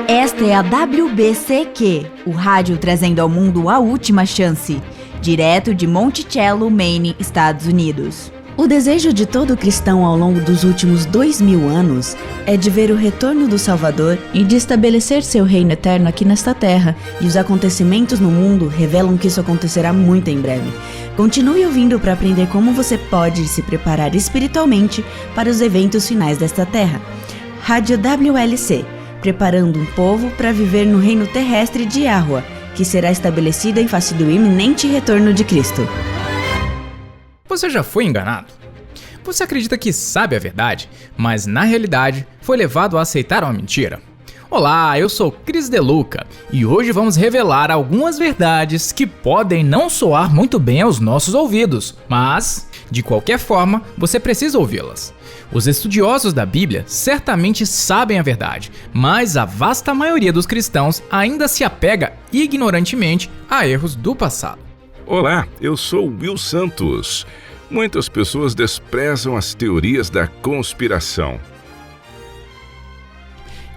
Esta é a WBCQ, o rádio trazendo ao mundo a última chance, direto de Monticello, Maine, Estados Unidos. O desejo de todo cristão ao longo dos últimos 2000 anos é de ver o retorno do Salvador e de estabelecer seu reino eterno aqui nesta terra, e os acontecimentos no mundo revelam que isso acontecerá muito em breve. Continue ouvindo para aprender como você pode se preparar espiritualmente para os eventos finais desta terra. Rádio WLC, preparando um povo para viver no reino terrestre de Yahweh, que será estabelecido em face do iminente retorno de Cristo. Você já foi enganado? Você acredita que sabe a verdade, mas na realidade foi levado a aceitar uma mentira? Olá, eu sou Cris Deluca e hoje vamos revelar algumas verdades que podem não soar muito bem aos nossos ouvidos, mas, de qualquer forma, você precisa ouvi-las. Os estudiosos da Bíblia certamente sabem a verdade, mas a vasta maioria dos cristãos ainda se apega ignorantemente a erros do passado. Olá, eu sou Will Santos. Muitas pessoas desprezam as teorias da conspiração.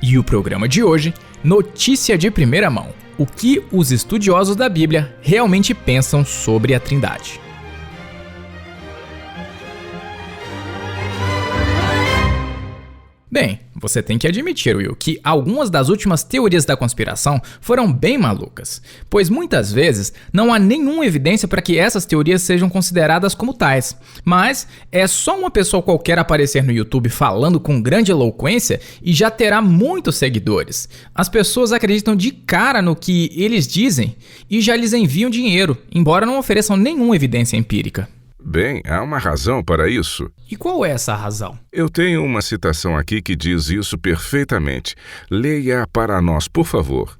E o programa de hoje, notícia de primeira mão. O que os estudiosos da Bíblia realmente pensam sobre a Trindade. Bem, você tem que admitir, Will, que algumas das últimas teorias da conspiração foram bem malucas, pois muitas vezes não há nenhuma evidência para que essas teorias sejam consideradas como tais, mas é só uma pessoa qualquer aparecer no YouTube falando com grande eloquência e já terá muitos seguidores. As pessoas acreditam de cara no que eles dizem e já lhes enviam dinheiro, embora não ofereçam nenhuma evidência empírica. Bem, há uma razão para isso. E qual é essa razão? Eu tenho uma citação aqui que diz isso perfeitamente. Leia para nós, por favor.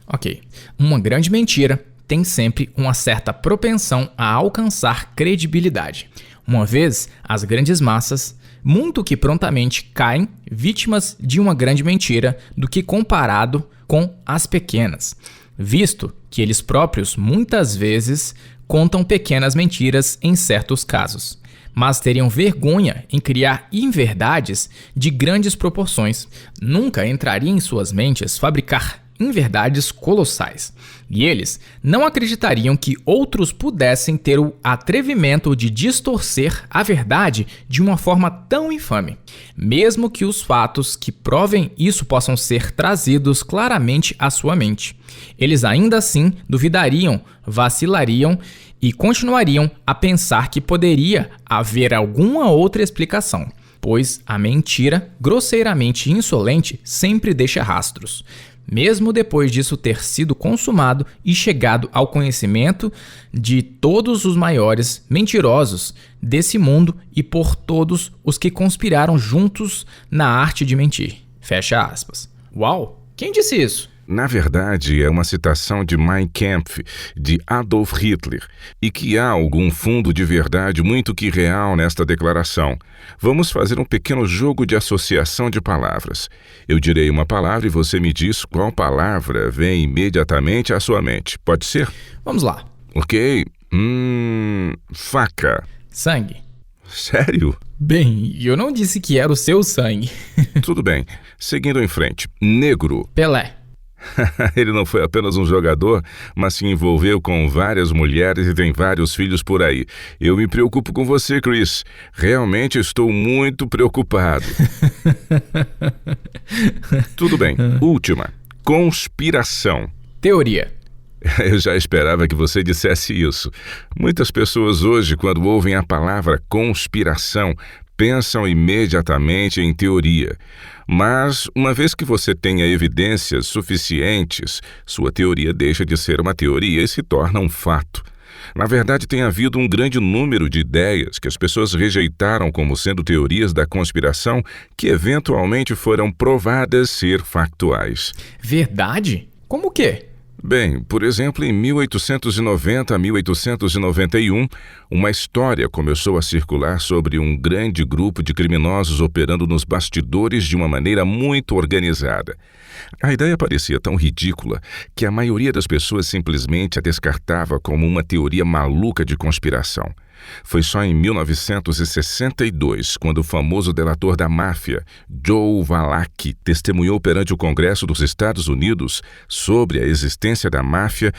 Ok. Uma grande mentira tem sempre uma certa propensão a alcançar credibilidade. Uma vez, as grandes massas, muito que prontamente caem vítimas de uma grande mentira do que comparado com as pequenas, visto que eles próprios muitas vezes contam pequenas mentiras em certos casos, mas teriam vergonha em criar inverdades de grandes proporções. Nunca entraria em suas mentes fabricar inverdades colossais, e eles não acreditariam que outros pudessem ter o atrevimento de distorcer a verdade de uma forma tão infame, mesmo que os fatos que provem isso possam ser trazidos claramente à sua mente. Eles ainda assim duvidariam, vacilariam e continuariam a pensar que poderia haver alguma outra explicação, pois a mentira, grosseiramente insolente, sempre deixa rastros. Mesmo depois disso ter sido consumado e chegado ao conhecimento de todos os maiores mentirosos desse mundo e por todos os que conspiraram juntos na arte de mentir. Fecha aspas. Uau! Quem disse isso? Na verdade, é uma citação de Mein Kampf, de Adolf Hitler, e que há algum fundo de verdade muito que real nesta declaração. Vamos fazer um pequeno jogo de associação de palavras. Eu direi uma palavra e você me diz qual palavra vem imediatamente à sua mente. Pode ser? Vamos lá. Ok. Faca. Sangue. Sério? Bem, eu não disse que era o seu sangue. Tudo bem. Seguindo em frente. Negro. Pelé. Ele não foi apenas um jogador, mas se envolveu com várias mulheres e tem vários filhos por aí. Eu me preocupo com você, Chris. Realmente estou muito preocupado. Tudo bem. Última. Conspiração. Teoria. Eu já esperava que você dissesse isso. Muitas pessoas hoje, quando ouvem a palavra conspiração, pensam imediatamente em teoria. Mas, uma vez que você tenha evidências suficientes, sua teoria deixa de ser uma teoria e se torna um fato. Na verdade, tem havido um grande número de ideias que as pessoas rejeitaram como sendo teorias da conspiração que eventualmente foram provadas ser factuais. Verdade? Como o quê? Bem, por exemplo, em 1890 a 1891, uma história começou a circular sobre um grande grupo de criminosos operando nos bastidores de uma maneira muito organizada. A ideia parecia tão ridícula que a maioria das pessoas simplesmente a descartava como uma teoria maluca de conspiração. Foi só em 1962, quando o famoso delator da máfia, Joe Valachi, testemunhou perante o Congresso dos Estados Unidos sobre a existência da máfia,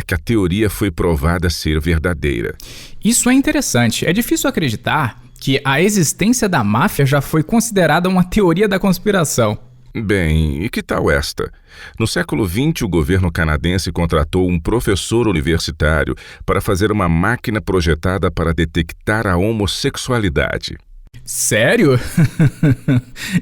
que a teoria foi provada ser verdadeira. Isso é interessante. É difícil acreditar que a existência da máfia já foi considerada uma teoria da conspiração. Bem, e que tal esta? No século XX, o governo canadense contratou um professor universitário para fazer uma máquina projetada para detectar a homossexualidade. Sério?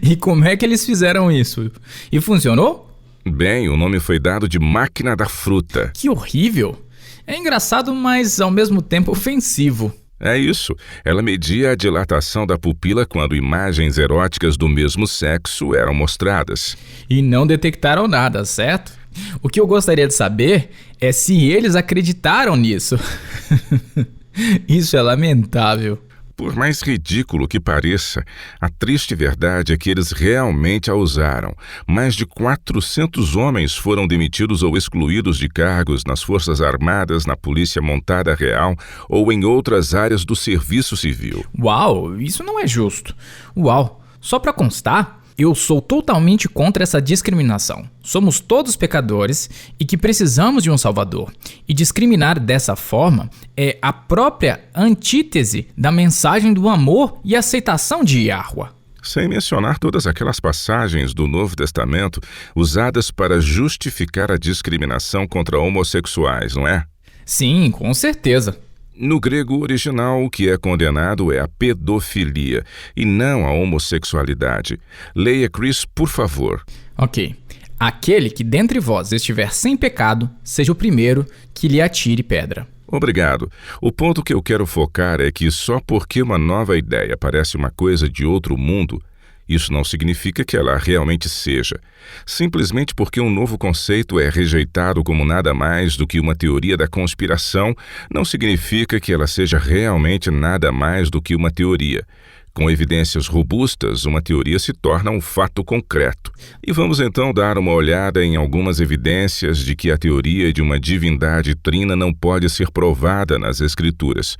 E como é que eles fizeram isso? E funcionou? Bem, o nome foi dado de máquina da fruta. Que horrível! É engraçado, mas ao mesmo tempo ofensivo. É isso. Ela media a dilatação da pupila quando imagens eróticas do mesmo sexo eram mostradas. E não detectaram nada, certo? O que eu gostaria de saber é se eles acreditaram nisso. Isso é lamentável. Por mais ridículo que pareça, a triste verdade é que eles realmente a usaram. Mais de 400 homens foram demitidos ou excluídos de cargos nas Forças Armadas, na Polícia Montada Real ou em outras áreas do serviço civil. Uau, isso não é justo. Uau, só para constar, eu sou totalmente contra essa discriminação. Somos todos pecadores e que precisamos de um Salvador. E discriminar dessa forma é a própria antítese da mensagem do amor e aceitação de Yahuwah. Sem mencionar todas aquelas passagens do Novo Testamento usadas para justificar a discriminação contra homossexuais, não é? Sim, com certeza. No grego original, o que é condenado é a pedofilia e não a homossexualidade. Leia, Chris, por favor. Ok. Aquele que dentre vós estiver sem pecado, seja o primeiro que lhe atire pedra. Obrigado. O ponto que eu quero focar é que só porque uma nova ideia parece uma coisa de outro mundo, isso não significa que ela realmente seja. Simplesmente porque um novo conceito é rejeitado como nada mais do que uma teoria da conspiração, não significa que ela seja realmente nada mais do que uma teoria. Com evidências robustas, uma teoria se torna um fato concreto. E vamos então dar uma olhada em algumas evidências de que a teoria de uma divindade trina não pode ser provada nas Escrituras.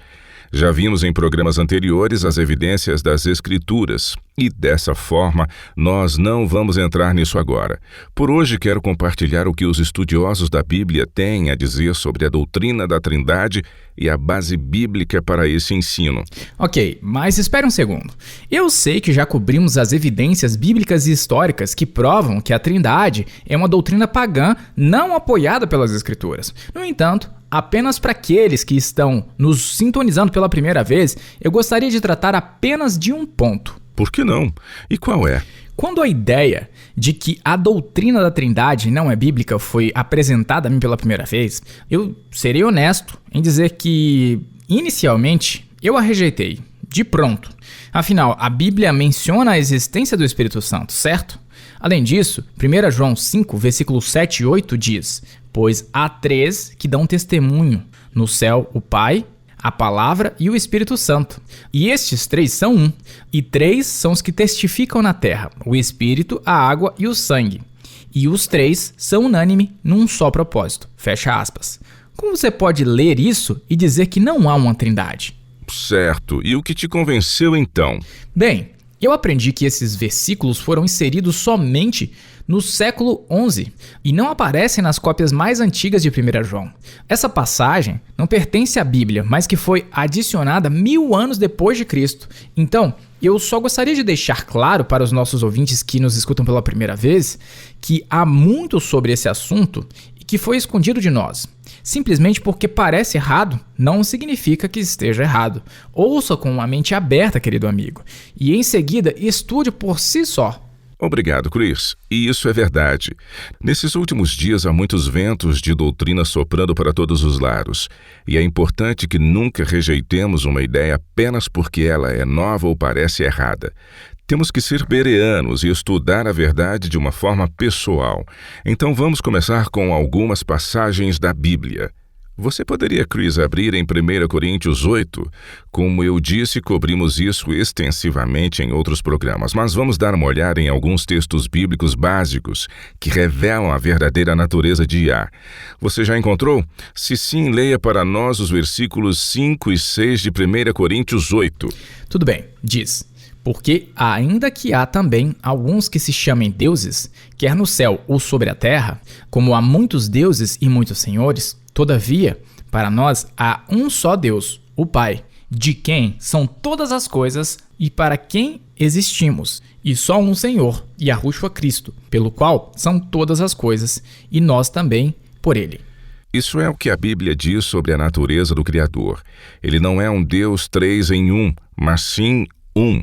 Já vimos em programas anteriores as evidências das Escrituras, e dessa forma nós não vamos entrar nisso agora. Por hoje quero compartilhar o que os estudiosos da Bíblia têm a dizer sobre a doutrina da Trindade e a base bíblica para esse ensino. Ok, mas espere um segundo. Eu sei que já cobrimos as evidências bíblicas e históricas que provam que a Trindade é uma doutrina pagã não apoiada pelas Escrituras. No entanto, apenas para aqueles que estão nos sintonizando pela primeira vez, eu gostaria de tratar apenas de um ponto. Por que não? E qual é? Quando a ideia de que a doutrina da Trindade não é bíblica foi apresentada a mim pela primeira vez, eu serei honesto em dizer que, inicialmente, eu a rejeitei, de pronto. Afinal, a Bíblia menciona a existência do Espírito Santo, certo? Além disso, 1 João 5, versículos 7 e 8 diz: pois há três que dão testemunho, no céu o Pai, a Palavra e o Espírito Santo. E estes três são um, e três são os que testificam na terra, o Espírito, a água e o sangue. E os três são unânime num só propósito. Fecha aspas. Como você pode ler isso e dizer que não há uma trindade? Certo. E o que te convenceu então? Bem, eu aprendi que esses versículos foram inseridos somente no século XI e não aparecem nas cópias mais antigas de 1 João. Essa passagem não pertence à Bíblia, mas que foi adicionada 1000 anos depois de Cristo. Então, eu só gostaria de deixar claro para os nossos ouvintes que nos escutam pela primeira vez que há muito sobre esse assunto e que foi escondido de nós. Simplesmente porque parece errado, não significa que esteja errado. Ouça com uma mente aberta, querido amigo, e em seguida estude por si só. Obrigado, Chris. E isso é verdade. Nesses últimos dias há muitos ventos de doutrina soprando para todos os lados. E é importante que nunca rejeitemos uma ideia apenas porque ela é nova ou parece errada. Temos que ser bereanos e estudar a verdade de uma forma pessoal. Então vamos começar com algumas passagens da Bíblia. Você poderia, Chris, abrir em 1 Coríntios 8? Como eu disse, cobrimos isso extensivamente em outros programas, mas vamos dar uma olhada em alguns textos bíblicos básicos que revelam a verdadeira natureza de Yah. Você já encontrou? Se sim, leia para nós os versículos 5 e 6 de 1 Coríntios 8. Tudo bem, diz: porque ainda que há também alguns que se chamem deuses, quer no céu ou sobre a terra, como há muitos deuses e muitos senhores, todavia, para nós há um só Deus, o Pai, de quem são todas as coisas e para quem existimos, e só um Senhor, Yahushua Cristo, pelo qual são todas as coisas, e nós também por ele. Isso é o que a Bíblia diz sobre a natureza do Criador. Ele não é um Deus 3 em 1, mas sim um.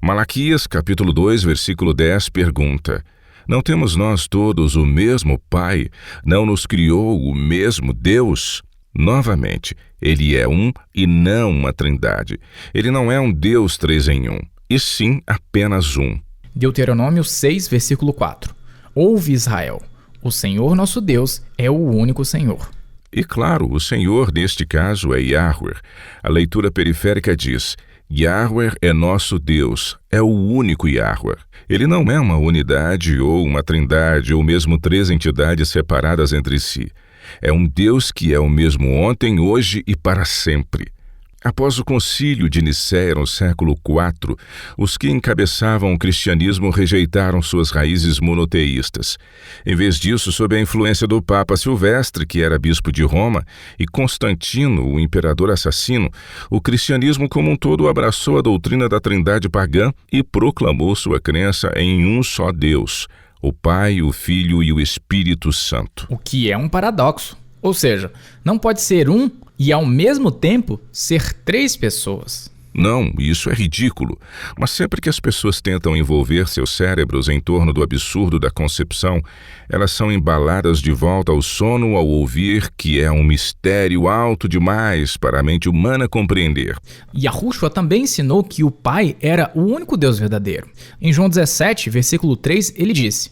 Malaquias, capítulo 2, versículo 10, pergunta: não temos nós todos o mesmo Pai? Não nos criou o mesmo Deus? Novamente, ele é um e não uma trindade. Ele não é um Deus 3 em 1, e sim apenas um. Deuteronômio 6, versículo 4. Ouve, Israel, o Senhor nosso Deus é o único Senhor. E claro, o Senhor neste caso é Yahweh. A leitura periférica diz: Yahweh é nosso Deus, é o único Yahweh. Ele não é uma unidade ou uma trindade ou mesmo 3 entidades separadas entre si. É um Deus que é o mesmo ontem, hoje e para sempre. Após o concílio de Nicéia no século IV, os que encabeçavam o cristianismo rejeitaram suas raízes monoteístas. Em vez disso, sob a influência do Papa Silvestre, que era bispo de Roma, e Constantino, o imperador assassino, o cristianismo como um todo abraçou a doutrina da trindade pagã e proclamou sua crença em um só Deus, o Pai, o Filho e o Espírito Santo. O que é um paradoxo. Ou seja, não pode ser um e ao mesmo tempo ser 3 pessoas. Não, isso é ridículo. Mas sempre que as pessoas tentam envolver seus cérebros em torno do absurdo da concepção, elas são embaladas de volta ao sono ao ouvir que é um mistério alto demais para a mente humana compreender. Yahushua também ensinou que o Pai era o único Deus verdadeiro. Em João 17, versículo 3, ele disse: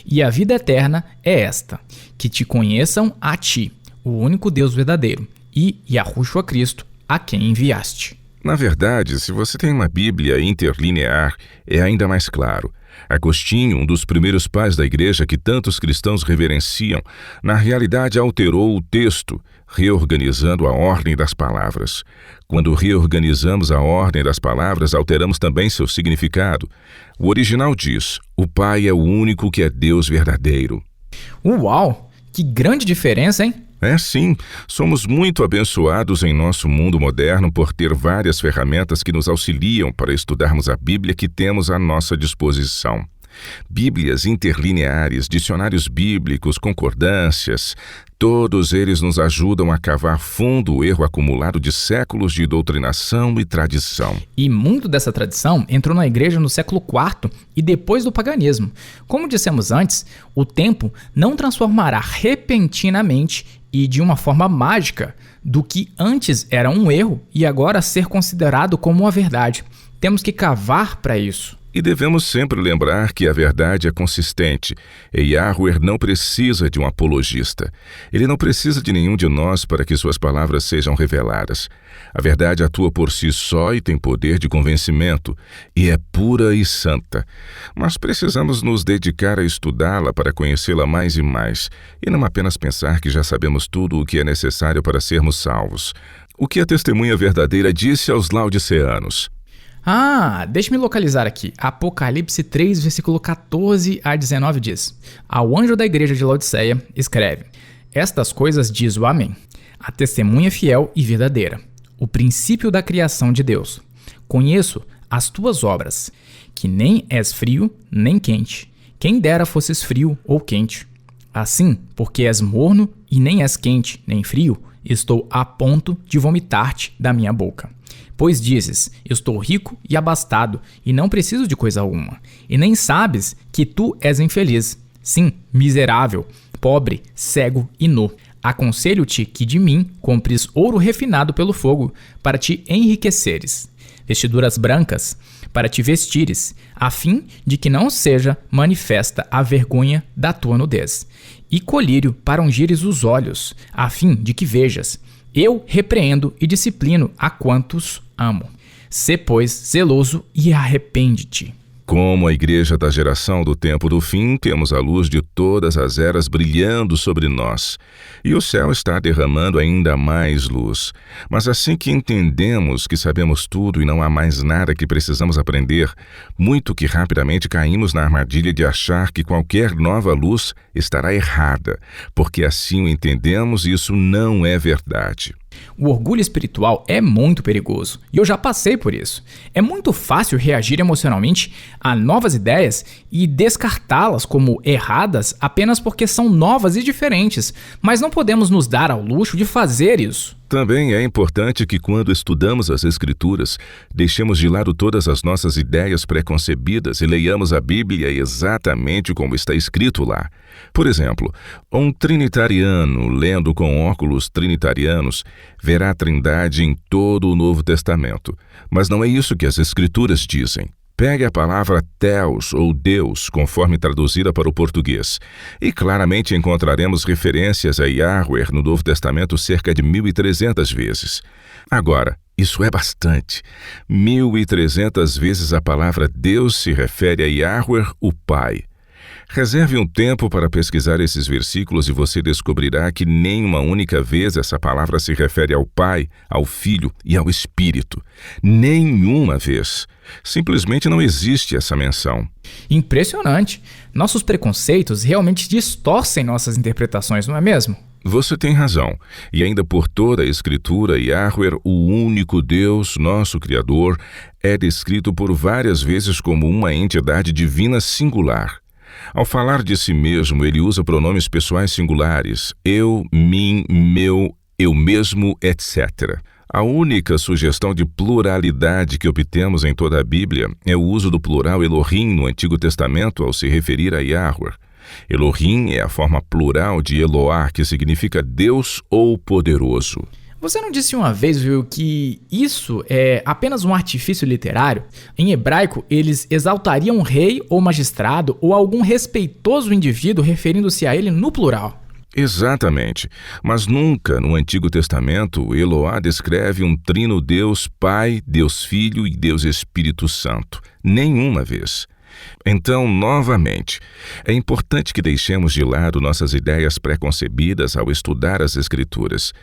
e a vida eterna é esta, que te conheçam a ti, o único Deus verdadeiro, e Yahushua Cristo, a quem enviaste. Na verdade, se você tem uma Bíblia interlinear, é ainda mais claro. Agostinho, um dos primeiros pais da igreja que tantos cristãos reverenciam, na realidade alterou o texto, reorganizando a ordem das palavras. Quando reorganizamos a ordem das palavras, alteramos também seu significado. O original diz: o Pai é o único que é Deus verdadeiro. Uau! Que grande diferença, hein? É sim, somos muito abençoados em nosso mundo moderno por ter várias ferramentas que nos auxiliam para estudarmos a Bíblia que temos à nossa disposição. Bíblias interlineares, dicionários bíblicos, concordâncias, todos eles nos ajudam a cavar fundo o erro acumulado de séculos de doutrinação e tradição. E muito dessa tradição entrou na igreja no século IV e depois do paganismo. Como dissemos antes, o tempo não transformará repentinamente e de uma forma mágica do que antes era um erro e agora ser considerado como uma verdade. Temos que cavar para isso. E devemos sempre lembrar que a verdade é consistente, e Yahweh não precisa de um apologista. Ele não precisa de nenhum de nós para que suas palavras sejam reveladas. A verdade atua por si só e tem poder de convencimento, e é pura e santa. Mas precisamos nos dedicar a estudá-la para conhecê-la mais e mais, e não apenas pensar que já sabemos tudo o que é necessário para sermos salvos. O que a testemunha verdadeira disse aos laodiceanos? Deixa-me localizar aqui. Apocalipse 3, versículo 14 a 19 diz: ao anjo da igreja de Laodiceia, escreve: estas coisas diz o Amém, a testemunha fiel e verdadeira, o princípio da criação de Deus. Conheço as tuas obras, que nem és frio nem quente. Quem dera fosses frio ou quente. Assim, porque és morno e nem és quente nem frio, estou a ponto de vomitar-te da minha boca. Pois dizes: estou rico e abastado, e não preciso de coisa alguma, e nem sabes que tu és infeliz, sim, miserável, pobre, cego e nu. Aconselho-te que de mim compres ouro refinado pelo fogo, para te enriqueceres, vestiduras brancas, para te vestires, a fim de que não seja manifesta a vergonha da tua nudez, e colírio para ungires os olhos, a fim de que vejas. Eu repreendo e disciplino a quantos amo. Sê, pois, zeloso e arrepende-te. Como a igreja da geração do tempo do fim, temos a luz de todas as eras brilhando sobre nós, e o céu está derramando ainda mais luz. Mas assim que entendemos que sabemos tudo e não há mais nada que precisamos aprender, muito que rapidamente caímos na armadilha de achar que qualquer nova luz estará errada, porque assim o entendemos e isso não é verdade. O orgulho espiritual é muito perigoso, e eu já passei por isso. É muito fácil reagir emocionalmente a novas ideias e descartá-las como erradas apenas porque são novas e diferentes, mas não podemos nos dar ao luxo de fazer isso. Também é importante que, quando estudamos as Escrituras, deixemos de lado todas as nossas ideias preconcebidas e leiamos a Bíblia exatamente como está escrito lá. Por exemplo, um trinitariano, lendo com óculos trinitarianos, verá a Trindade em todo o Novo Testamento. Mas não é isso que as Escrituras dizem. Pegue a palavra Theos ou Deus, conforme traduzida para o português, e claramente encontraremos referências a Yahweh no Novo Testamento cerca de 1.300 vezes. Agora, isso é bastante. 1.300 vezes a palavra Deus se refere a Yahweh, o Pai. Reserve um tempo para pesquisar esses versículos e você descobrirá que nem uma única vez essa palavra se refere ao Pai, ao Filho e ao Espírito. Nenhuma vez. Simplesmente não existe essa menção. Impressionante! Nossos preconceitos realmente distorcem nossas interpretações, não é mesmo? Você tem razão. E ainda por toda a Escritura, Yahweh, o único Deus, nosso Criador, é descrito por várias vezes como uma entidade divina singular. Ao falar de si mesmo, ele usa pronomes pessoais singulares, eu, mim, meu, eu mesmo, etc. A única sugestão de pluralidade que obtemos em toda a Bíblia é o uso do plural Elohim no Antigo Testamento ao se referir a Yahweh. Elohim é a forma plural de Eloá, que significa Deus ou poderoso. Você não disse uma vez, viu, que isso é apenas um artifício literário? Em hebraico, eles exaltariam um rei ou magistrado ou algum respeitoso indivíduo referindo-se a ele no plural. Exatamente, mas nunca no Antigo Testamento Eloá descreve um trino Deus Pai, Deus Filho e Deus Espírito Santo. Nenhuma vez. Então, novamente, é importante que deixemos de lado nossas ideias preconcebidas ao estudar as Escrituras.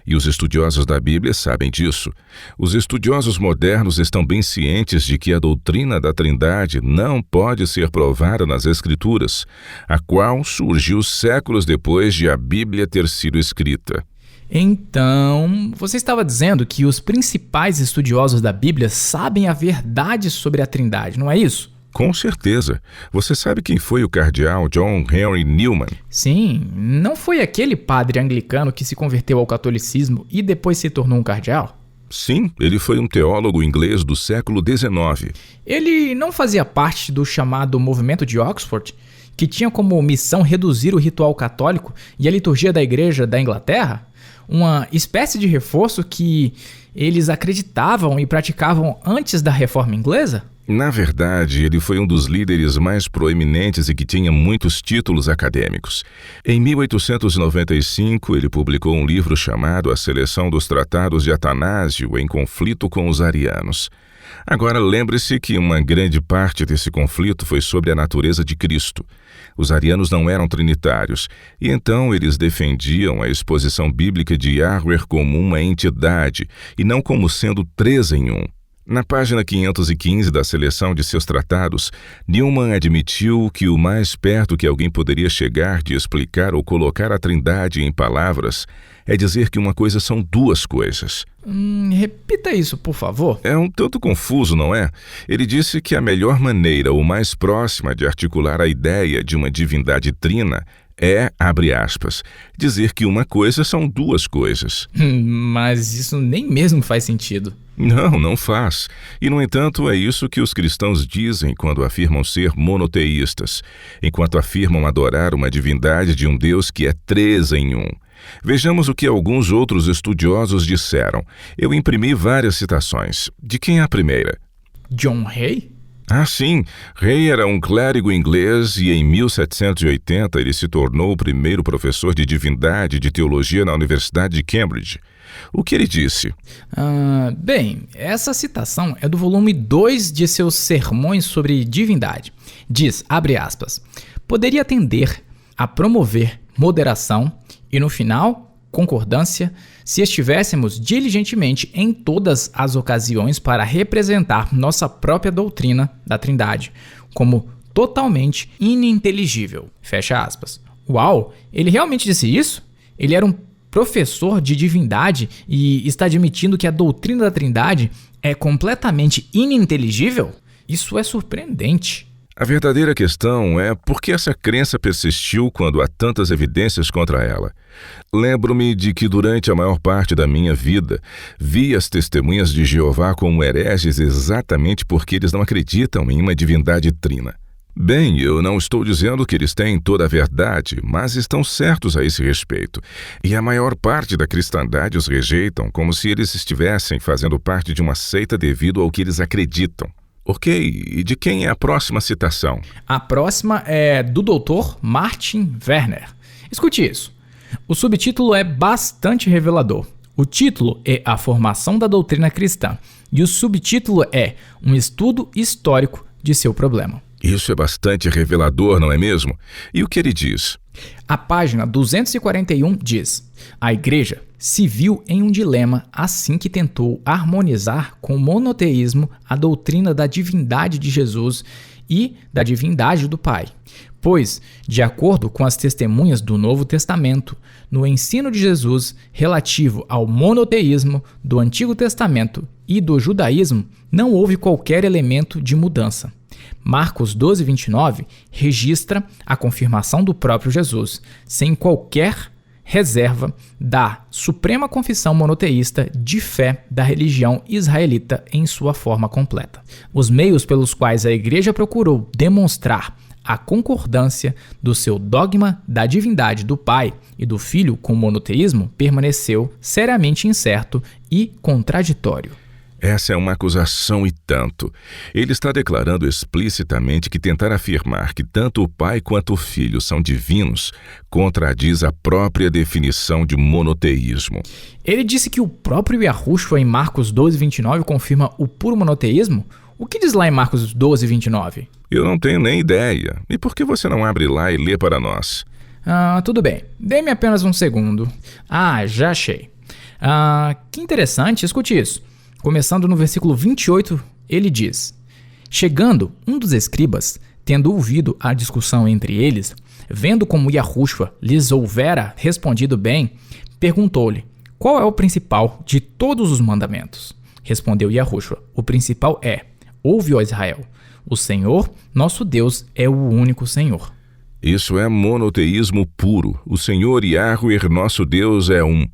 E os estudiosos da Bíblia sabem disso. Os estudiosos modernos estão bem cientes de que a doutrina da Trindade não pode ser provada nas Escrituras, a qual surgiu séculos depois de a Bíblia ter sido escrita. Então, você estava dizendo que os principais estudiosos da Bíblia sabem a verdade sobre a Trindade, não é isso? Com certeza. Você sabe quem foi o cardeal John Henry Newman? Sim, não foi aquele padre anglicano que se converteu ao catolicismo e depois se tornou um cardeal? Sim, ele foi um teólogo inglês do século XIX. Ele não fazia parte do chamado Movimento de Oxford, que tinha como missão reduzir o ritual católico e a liturgia da Igreja da Inglaterra? Uma espécie de reforço que eles acreditavam e praticavam antes da Reforma Inglesa? Na verdade, ele foi um dos líderes mais proeminentes e que tinha muitos títulos acadêmicos. Em 1895, ele publicou um livro chamado A Seleção dos Tratados de Atanásio em conflito com os arianos. Agora, lembre-se que uma grande parte desse conflito foi sobre a natureza de Cristo. Os arianos não eram trinitários, e então eles defendiam a exposição bíblica de Yahweh como uma entidade, e não como sendo três em um. Na página 515 da seleção de seus tratados, Newman admitiu que o mais perto que alguém poderia chegar de explicar ou colocar a Trindade em palavras é dizer que uma coisa são duas coisas. Repita isso, por favor. É um tanto confuso, não é? Ele disse que a melhor maneira ou mais próxima de articular a ideia de uma divindade trina é, abre aspas, dizer que uma coisa são duas coisas. Mas isso nem mesmo faz sentido. Não faz. E, no entanto, é isso que os cristãos dizem quando afirmam ser monoteístas, enquanto afirmam adorar uma divindade de um Deus que é três em um. Vejamos o que alguns outros estudiosos disseram. Eu imprimi várias citações. De quem é a primeira? John Hay? Ah, sim. Ray era um clérigo inglês e em 1780 ele se tornou o primeiro professor de divindade e de teologia na Universidade de Cambridge. O que ele disse? Bem, essa citação é do volume 2 de seus sermões sobre divindade. Diz, abre aspas, poderia tender a promover moderação e, no final, concordância, se estivéssemos diligentemente em todas as ocasiões para representar nossa própria doutrina da Trindade como totalmente ininteligível. Fecha aspas. Uau, ele realmente disse isso? Ele era um professor de divindade e está admitindo que a doutrina da Trindade é completamente ininteligível? Isso é surpreendente. A verdadeira questão é por que essa crença persistiu quando há tantas evidências contra ela. Lembro-me de que durante a maior parte da minha vida vi as testemunhas de Jeová como hereges exatamente porque eles não acreditam em uma divindade trina. Bem, eu não estou dizendo que eles têm toda a verdade, mas estão certos a esse respeito. E a maior parte da cristandade os rejeitam como se eles estivessem fazendo parte de uma seita devido ao que eles acreditam. Ok, e de quem é a próxima citação? A próxima é do Dr. Martin Werner. Escute isso. O subtítulo é bastante revelador. O título é A Formação da Doutrina Cristã e o subtítulo é Um Estudo Histórico de Seu Problema. Isso é bastante revelador, não é mesmo? E o que ele diz? A página 241 diz: a Igreja se viu em um dilema assim que tentou harmonizar com o monoteísmo a doutrina da divindade de Jesus e da divindade do Pai. Pois, de acordo com as testemunhas do Novo Testamento, no ensino de Jesus relativo ao monoteísmo do Antigo Testamento e do judaísmo, não houve qualquer elemento de mudança. Marcos 12:29 registra a confirmação do próprio Jesus, sem qualquer reserva da suprema confissão monoteísta de fé da religião israelita em sua forma completa. Os meios pelos quais a Igreja procurou demonstrar a concordância do seu dogma da divindade do Pai e do Filho com o monoteísmo permaneceu seriamente incerto e contraditório. Essa é uma acusação e tanto. Ele está declarando explicitamente que tentar afirmar que tanto o Pai quanto o Filho são divinos contradiz a própria definição de monoteísmo. Ele disse que o próprio Yahushua em Marcos 12:29 confirma o puro monoteísmo? O que diz lá em Marcos 12:29? Eu não tenho nem ideia. E por que você não abre lá e lê para nós? Tudo bem. Dê-me apenas um segundo. Já achei. Que interessante, escute isso. Começando no versículo 28, ele diz: chegando um dos escribas, tendo ouvido a discussão entre eles, vendo como Yahushua lhes houvera respondido bem, perguntou-lhe: qual é o principal de todos os mandamentos? Respondeu Yahushua: o principal é: ouve, ó Israel, o Senhor, nosso Deus, é o único Senhor. Isso é monoteísmo puro. O Senhor Yahweh, nosso Deus, é um.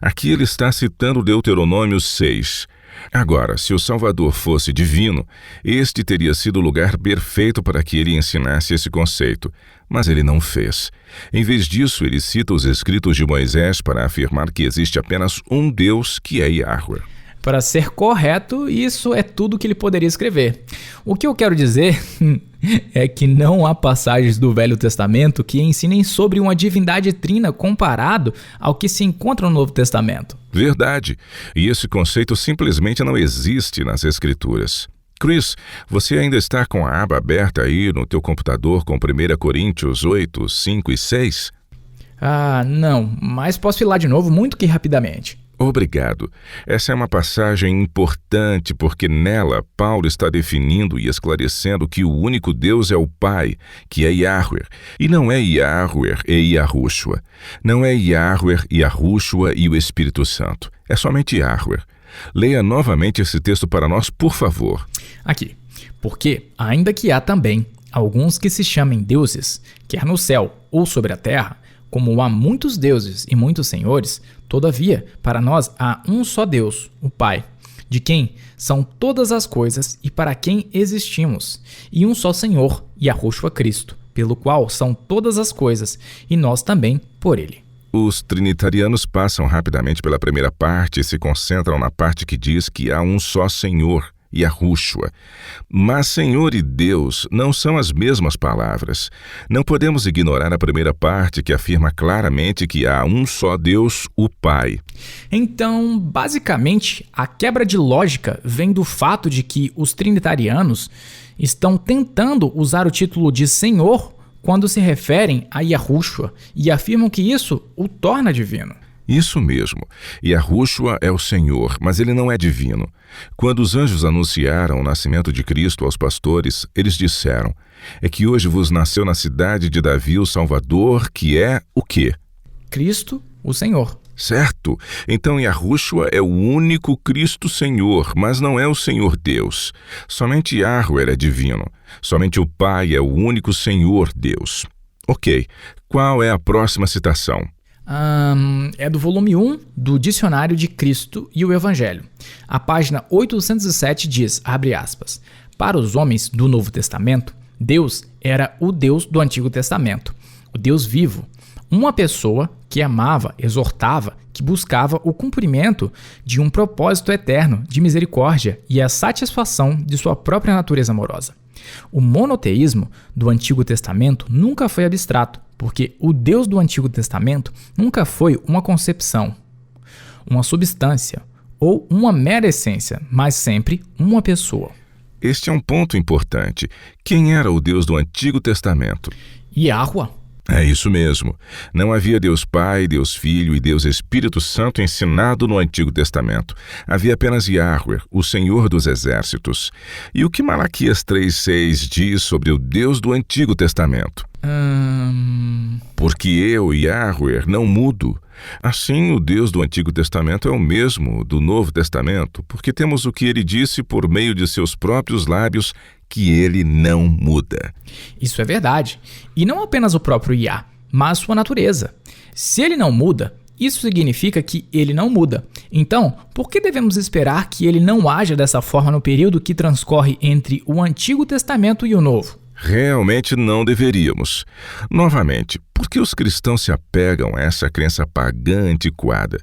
Aqui ele está citando Deuteronômio 6. Agora, se o Salvador fosse divino, este teria sido o lugar perfeito para que ele ensinasse esse conceito, mas ele não fez. Em vez disso, ele cita os escritos de Moisés para afirmar que existe apenas um Deus, que é Yahweh. Para ser correto, isso é tudo que ele poderia escrever. O que eu quero dizer é que não há passagens do Velho Testamento que ensinem sobre uma divindade trina comparado ao que se encontra no Novo Testamento. Verdade. E esse conceito simplesmente não existe nas Escrituras. Chris, você ainda está com a aba aberta aí no teu computador com 1 Coríntios 8, 5 e 6? Não, mas posso ir lá de novo muito que rapidamente. Obrigado. Essa é uma passagem importante porque nela Paulo está definindo e esclarecendo que o único Deus é o Pai, que é Yahweh, e não é Yahweh e Yahushua. Não é Yahweh, Yahushua e o Espírito Santo. É somente Yahweh. Leia novamente esse texto para nós, por favor. Aqui. Porque, ainda que há também alguns que se chamem deuses, quer no céu ou sobre a terra, como há muitos deuses e muitos senhores, todavia, para nós há um só Deus, o Pai, de quem são todas as coisas e para quem existimos, e um só Senhor, Yahushua Cristo, pelo qual são todas as coisas, e nós também por ele. Os trinitarianos passam rapidamente pela primeira parte e se concentram na parte que diz que há um só Senhor, Yahushua. Mas Senhor e Deus não são as mesmas palavras. Não podemos ignorar a primeira parte que afirma claramente que há um só Deus, o Pai. Então, basicamente, a quebra de lógica vem do fato de que os trinitarianos estão tentando usar o título de Senhor quando se referem a Yahushua e afirmam que isso o torna divino. Isso mesmo. Yahushua é o Senhor, mas ele não é divino. Quando os anjos anunciaram o nascimento de Cristo aos pastores, eles disseram: é que hoje vos nasceu na cidade de Davi o Salvador, que é o quê? Cristo, o Senhor. Certo. Então Yahushua é o único Cristo Senhor, mas não é o Senhor Deus. Somente Yahweh é divino. Somente o Pai é o único Senhor Deus. Ok. Qual é a próxima citação? É do volume 1 do Dicionário de Cristo e o Evangelho. A página 807 diz, abre aspas, para os homens do Novo Testamento, Deus era o Deus do Antigo Testamento, o Deus vivo, uma pessoa que amava, exortava, que buscava o cumprimento de um propósito eterno de misericórdia e a satisfação de sua própria natureza amorosa. O monoteísmo do Antigo Testamento nunca foi abstrato, porque o Deus do Antigo Testamento nunca foi uma concepção, uma substância ou uma mera essência, mas sempre uma pessoa. Este é um ponto importante. Quem era o Deus do Antigo Testamento? Yahuwah. É isso mesmo. Não havia Deus Pai, Deus Filho e Deus Espírito Santo ensinado no Antigo Testamento. Havia apenas Yahweh, o Senhor dos Exércitos. E o que Malaquias 3,6 diz sobre o Deus do Antigo Testamento? Porque eu, Yahweh, não mudo. Assim, o Deus do Antigo Testamento é o mesmo do Novo Testamento, porque temos o que ele disse por meio de seus próprios lábios, que ele não muda. Isso é verdade. E não apenas o próprio Yah, mas sua natureza. Se ele não muda, isso significa que ele não muda. Então, por que devemos esperar que ele não haja dessa forma no período que transcorre entre o Antigo Testamento e o Novo? Realmente não deveríamos. Novamente, por que os cristãos se apegam a essa crença pagã antiquada?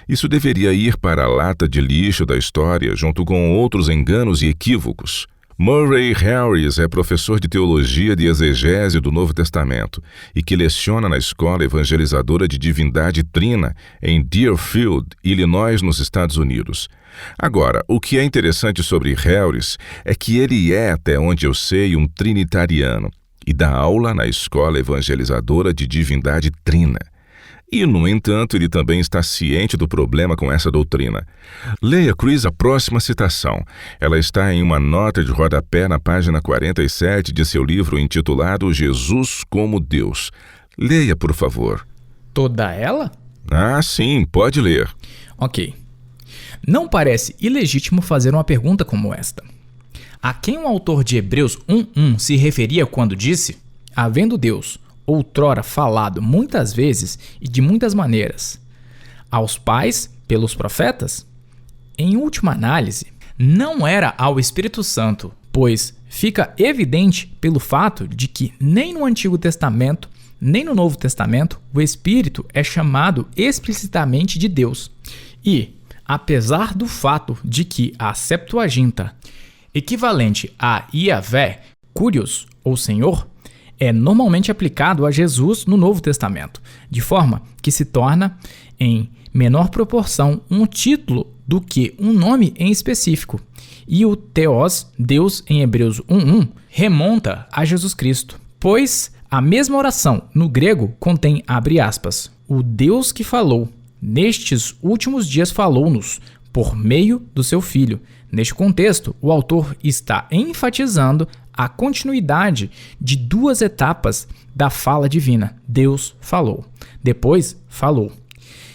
Isso deveria ir para a lata de lixo da história junto com outros enganos e equívocos. Murray Harris é professor de teologia de exegese do Novo Testamento e que leciona na Escola Evangelizadora de Divindade Trina em Deerfield, Illinois, nos Estados Unidos. Agora, o que é interessante sobre Harris é que ele é, até onde eu sei, um trinitariano e dá aula na Escola Evangelizadora de Divindade Trina. E, no entanto, ele também está ciente do problema com essa doutrina. Leia, Chris, a próxima citação. Ela está em uma nota de rodapé na página 47 de seu livro intitulado Jesus como Deus. Leia, por favor. Toda ela? Ah, sim, pode ler. Ok. Não parece ilegítimo fazer uma pergunta como esta. A quem o autor de Hebreus 1:1 se referia quando disse, havendo Deus outrora falado muitas vezes e de muitas maneiras aos pais pelos profetas? Em última análise, não era ao Espírito Santo, pois fica evidente pelo fato de que nem no Antigo Testamento, nem no Novo Testamento, o Espírito é chamado explicitamente de Deus. E, apesar do fato de que a Septuaginta, equivalente a Yahvé, Kyrios ou Senhor, é normalmente aplicado a Jesus no Novo Testamento, de forma que se torna, em menor proporção, um título do que um nome em específico. E o Theos, Deus, em Hebreus 1:1, remonta a Jesus Cristo, pois a mesma oração no grego contém, abre aspas, o Deus que falou, nestes últimos dias falou-nos, por meio do seu Filho. Neste contexto, o autor está enfatizando a continuidade de duas etapas da fala divina. Deus falou, depois falou.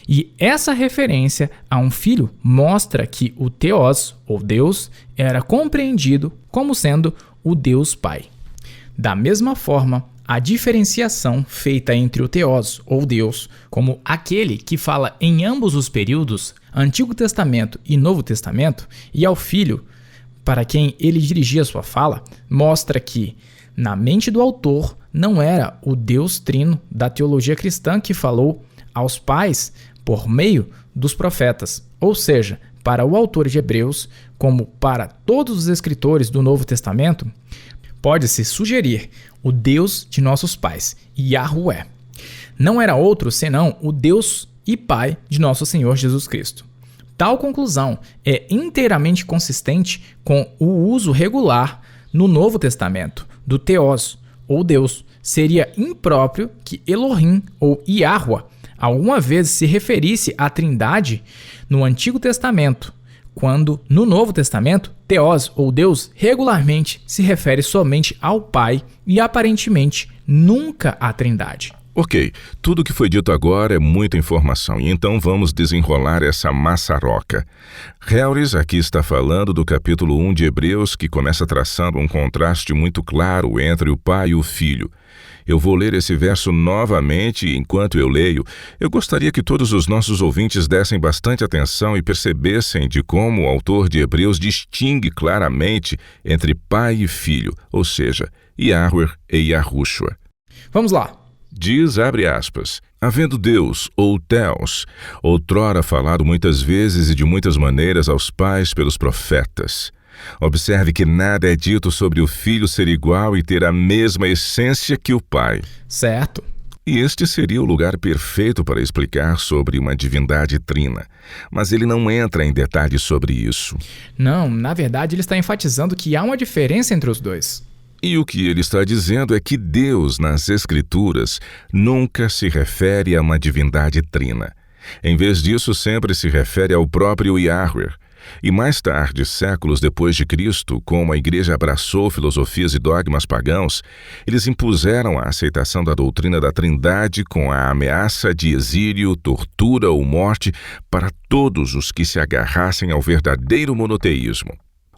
E essa referência a um filho mostra que o Theos, ou Deus, era compreendido como sendo o Deus Pai. Da mesma forma, a diferenciação feita entre o Theos, ou Deus, como aquele que fala em ambos os períodos, Antigo Testamento e Novo Testamento, e ao Filho, para quem ele dirigia sua fala, mostra que, na mente do autor, não era o Deus trino da teologia cristã que falou aos pais por meio dos profetas, ou seja, para o autor de Hebreus, como para todos os escritores do Novo Testamento, pode-se sugerir o Deus de nossos pais, Yahweh. Não era outro senão o Deus e Pai de nosso Senhor Jesus Cristo. Tal conclusão é inteiramente consistente com o uso regular no Novo Testamento do Theos, ou Deus. Seria impróprio que Elohim ou Yahweh alguma vez se referisse à Trindade no Antigo Testamento, quando no Novo Testamento, Theos ou Deus regularmente se refere somente ao Pai e aparentemente nunca à Trindade. Ok, tudo o que foi dito agora é muita informação, e então vamos desenrolar essa maçaroca. Helris aqui está falando do capítulo 1 de Hebreus, que começa traçando um contraste muito claro entre o pai e o filho. Eu vou ler esse verso novamente e, enquanto eu leio, eu gostaria que todos os nossos ouvintes dessem bastante atenção e percebessem de como o autor de Hebreus distingue claramente entre pai e filho, ou seja, Yahweh e Yahushua. Vamos lá. Diz, abre aspas, havendo Deus, ou Theos, outrora falado muitas vezes e de muitas maneiras aos pais pelos profetas. Observe que nada é dito sobre o filho ser igual e ter a mesma essência que o pai. Certo. E este seria o lugar perfeito para explicar sobre uma divindade trina. Mas ele não entra em detalhes sobre isso. Não, na verdade ele está enfatizando que há uma diferença entre os dois. E o que ele está dizendo é que Deus, nas Escrituras, nunca se refere a uma divindade trina. Em vez disso, sempre se refere ao próprio Yahweh. E mais tarde, séculos depois de Cristo, como a igreja abraçou filosofias e dogmas pagãos, eles impuseram a aceitação da doutrina da Trindade com a ameaça de exílio, tortura ou morte para todos os que se agarrassem ao verdadeiro monoteísmo.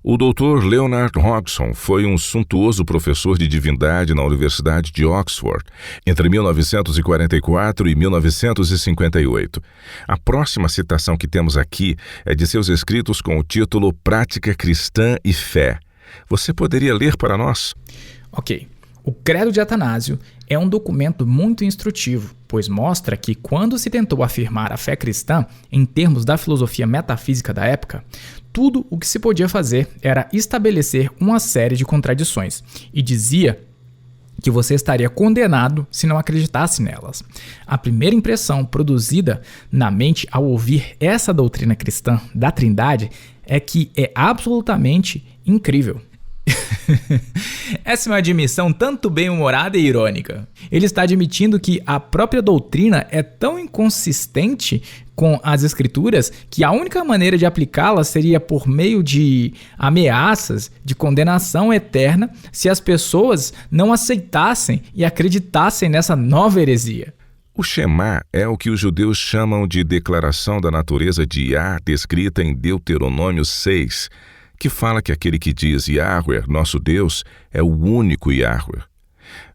O Dr. Leonard Hodgson foi um suntuoso professor de divindade na Universidade de Oxford entre 1944 e 1958. A próxima citação que temos aqui é de seus escritos com o título Prática Cristã e Fé. Você poderia ler para nós? Ok. O Credo de Atanásio é um documento muito instrutivo, pois mostra que quando se tentou afirmar a fé cristã em termos da filosofia metafísica da época, tudo o que se podia fazer era estabelecer uma série de contradições e dizia que você estaria condenado se não acreditasse nelas. A primeira impressão produzida na mente ao ouvir essa doutrina cristã da Trindade é que é absolutamente incrível. Essa é uma admissão tanto bem-humorada e irônica. Ele está admitindo que a própria doutrina é tão inconsistente com as escrituras que a única maneira de aplicá-la seria por meio de ameaças de condenação eterna se as pessoas não aceitassem e acreditassem nessa nova heresia. O Shema é o que os judeus chamam de declaração da natureza de Yah, descrita em Deuteronômio 6, que fala que aquele que diz Yahweh, nosso Deus, é o único Yahweh.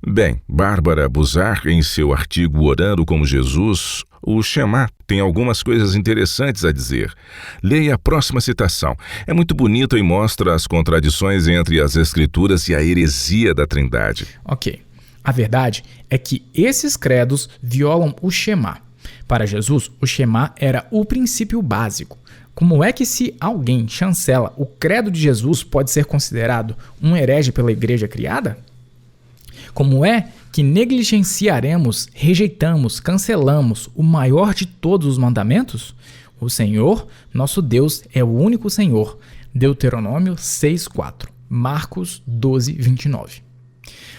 Bem, Bárbara Buzar, em seu artigo Orando como Jesus, o Shema tem algumas coisas interessantes a dizer. Leia a próxima citação. É muito bonita e mostra as contradições entre as Escrituras e a heresia da Trindade. Ok. A verdade é que esses credos violam o Shema. Para Jesus, o Shema era o princípio básico. Como é que se alguém chancela o credo de Jesus pode ser considerado um herege pela igreja criada? Como é que negligenciaremos, rejeitamos, cancelamos o maior de todos os mandamentos? O Senhor, nosso Deus, é o único Senhor. Deuteronômio 6:4, Marcos 12:29.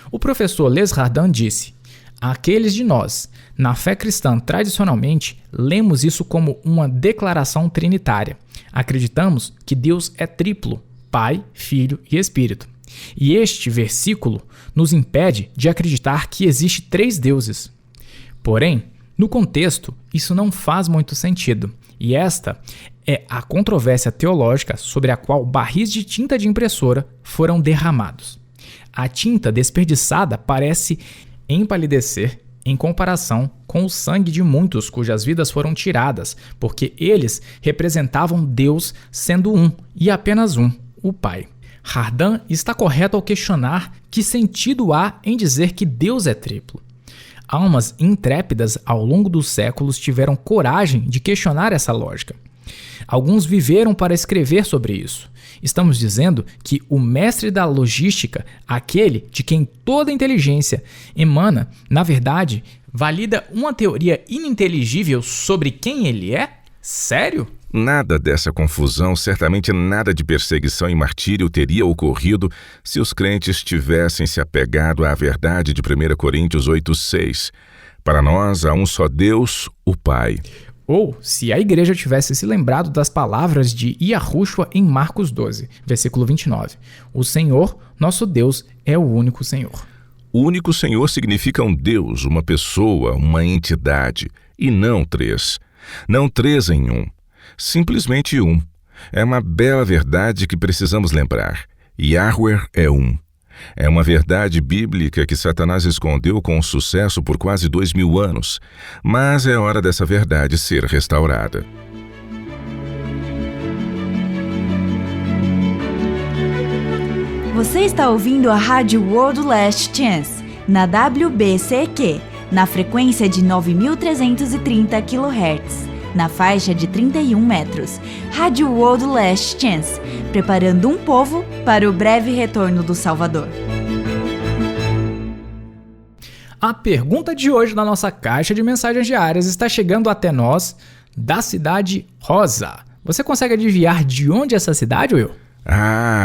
O professor Les Hardin disse: aqueles de nós, na fé cristã tradicionalmente, lemos isso como uma declaração trinitária. Acreditamos que Deus é triplo, Pai, Filho e Espírito. E este versículo nos impede de acreditar que existe 3 deuses. Porém, no contexto, isso não faz muito sentido. E esta é a controvérsia teológica sobre a qual barris de tinta de impressora foram derramados. A tinta desperdiçada parece empalidecer em comparação com o sangue de muitos cujas vidas foram tiradas, porque eles representavam Deus sendo um e apenas um, o Pai. Hardin está correto ao questionar que sentido há em dizer que Deus é triplo. Almas intrépidas ao longo dos séculos tiveram coragem de questionar essa lógica. Alguns viveram para escrever sobre isso. Estamos dizendo que o mestre da logística, aquele de quem toda inteligência emana, na verdade, valida uma teoria ininteligível sobre quem ele é? Sério? Nada dessa confusão, certamente nada de perseguição e martírio teria ocorrido se os crentes tivessem se apegado à verdade de 1 Coríntios 8,6. Para nós há um só Deus, o Pai. Ou se a igreja tivesse se lembrado das palavras de Yahushua em Marcos 12, versículo 29. O Senhor, nosso Deus, é o único Senhor. O único Senhor significa um Deus, uma pessoa, uma entidade, e não três. Não três em um. Simplesmente um. É uma bela verdade que precisamos lembrar. Yahweh é um. É uma verdade bíblica que Satanás escondeu com sucesso por quase 2000 anos, mas é hora dessa verdade ser restaurada. Você está ouvindo a Rádio World Last Chance, na WBCQ, na frequência de 9.330 kHz. Na faixa de 31 metros. Rádio World Last Chance, preparando um povo para o breve retorno do Salvador. A pergunta de hoje na nossa caixa de mensagens diárias está chegando até nós da cidade Rosa. Você consegue adivinhar de onde é essa cidade, Will?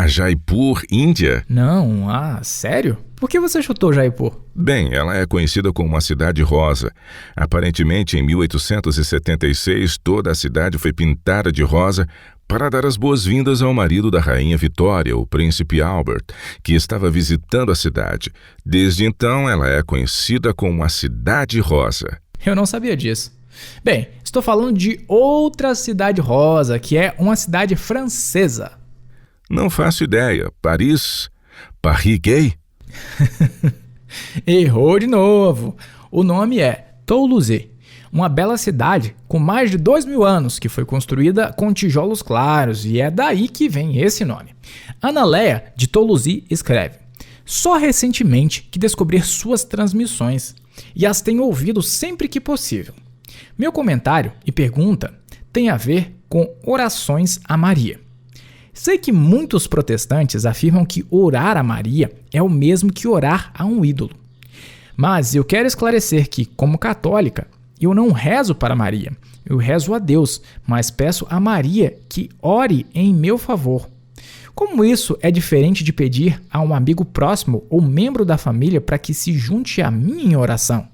Jaipur, Índia. Não, sério? Por que você chutou Jaipur? Bem, ela é conhecida como uma cidade rosa. Aparentemente, em 1876, toda a cidade foi pintada de rosa para dar as boas-vindas ao marido da rainha Vitória, o príncipe Albert, que estava visitando a cidade. Desde então, ela é conhecida como a Cidade Rosa. Eu não sabia disso. Bem, estou falando de outra cidade rosa, que é uma cidade francesa. Não faço ideia. Paris? Paris gay? Errou de novo. O nome é Toulouse, uma bela cidade com mais de 2000 anos que foi construída com tijolos claros e é daí que vem esse nome. Ana Léa de Toulouse escreve: só recentemente que descobri suas transmissões e as tenho ouvido sempre que possível. Meu comentário e pergunta tem a ver com orações a Maria. Sei que muitos protestantes afirmam que orar a Maria é o mesmo que orar a um ídolo. Mas eu quero esclarecer que, como católica, eu não rezo para Maria. Eu rezo a Deus, mas peço a Maria que ore em meu favor. Como isso é diferente de pedir a um amigo próximo ou membro da família para que se junte a mim em oração?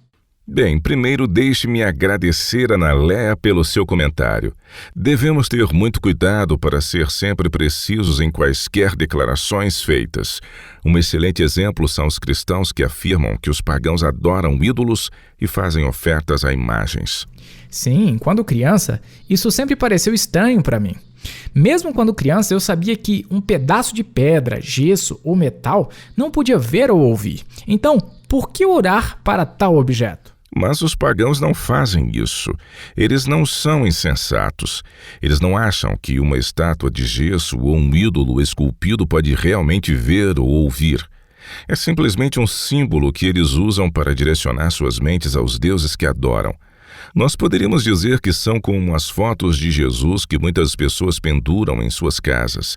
Bem, primeiro deixe-me agradecer a Ana Léa pelo seu comentário. Devemos ter muito cuidado para ser sempre precisos em quaisquer declarações feitas. Um excelente exemplo são os cristãos que afirmam que os pagãos adoram ídolos e fazem ofertas a imagens. Sim, quando criança, isso sempre pareceu estranho para mim. Mesmo quando criança, eu sabia que um pedaço de pedra, gesso ou metal não podia ver ou ouvir. Então, por que orar para tal objeto? Mas os pagãos não fazem isso. Eles não são insensatos. Eles não acham que uma estátua de gesso ou um ídolo esculpido pode realmente ver ou ouvir. É simplesmente um símbolo que eles usam para direcionar suas mentes aos deuses que adoram. Nós poderíamos dizer que são como as fotos de Jesus que muitas pessoas penduram em suas casas.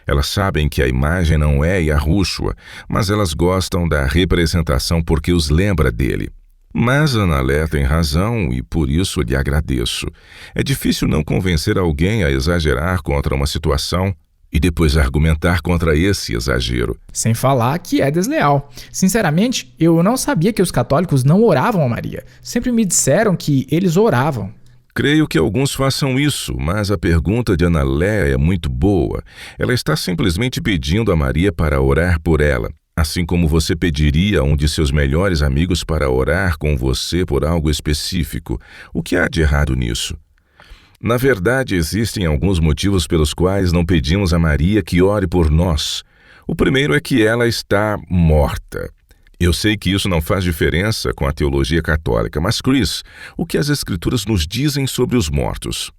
Elas sabem que a imagem não é Yahushua, mas elas gostam da representação porque os lembra dele. Mas Ana Léa tem razão e por isso lhe agradeço. É difícil não convencer alguém a exagerar contra uma situação e depois argumentar contra esse exagero. Sem falar que é desleal. Sinceramente, eu não sabia que os católicos não oravam a Maria. Sempre me disseram que eles oravam. Creio que alguns façam isso, mas a pergunta de Ana Léa é muito boa. Ela está simplesmente pedindo a Maria para orar por ela. Assim como você pediria a um de seus melhores amigos para orar com você por algo específico. O que há de errado nisso? Na verdade, existem alguns motivos pelos quais não pedimos a Maria que ore por nós. O primeiro é que ela está morta. Eu sei que isso não faz diferença com a teologia católica, mas Chris, o que as Escrituras nos dizem sobre os mortos?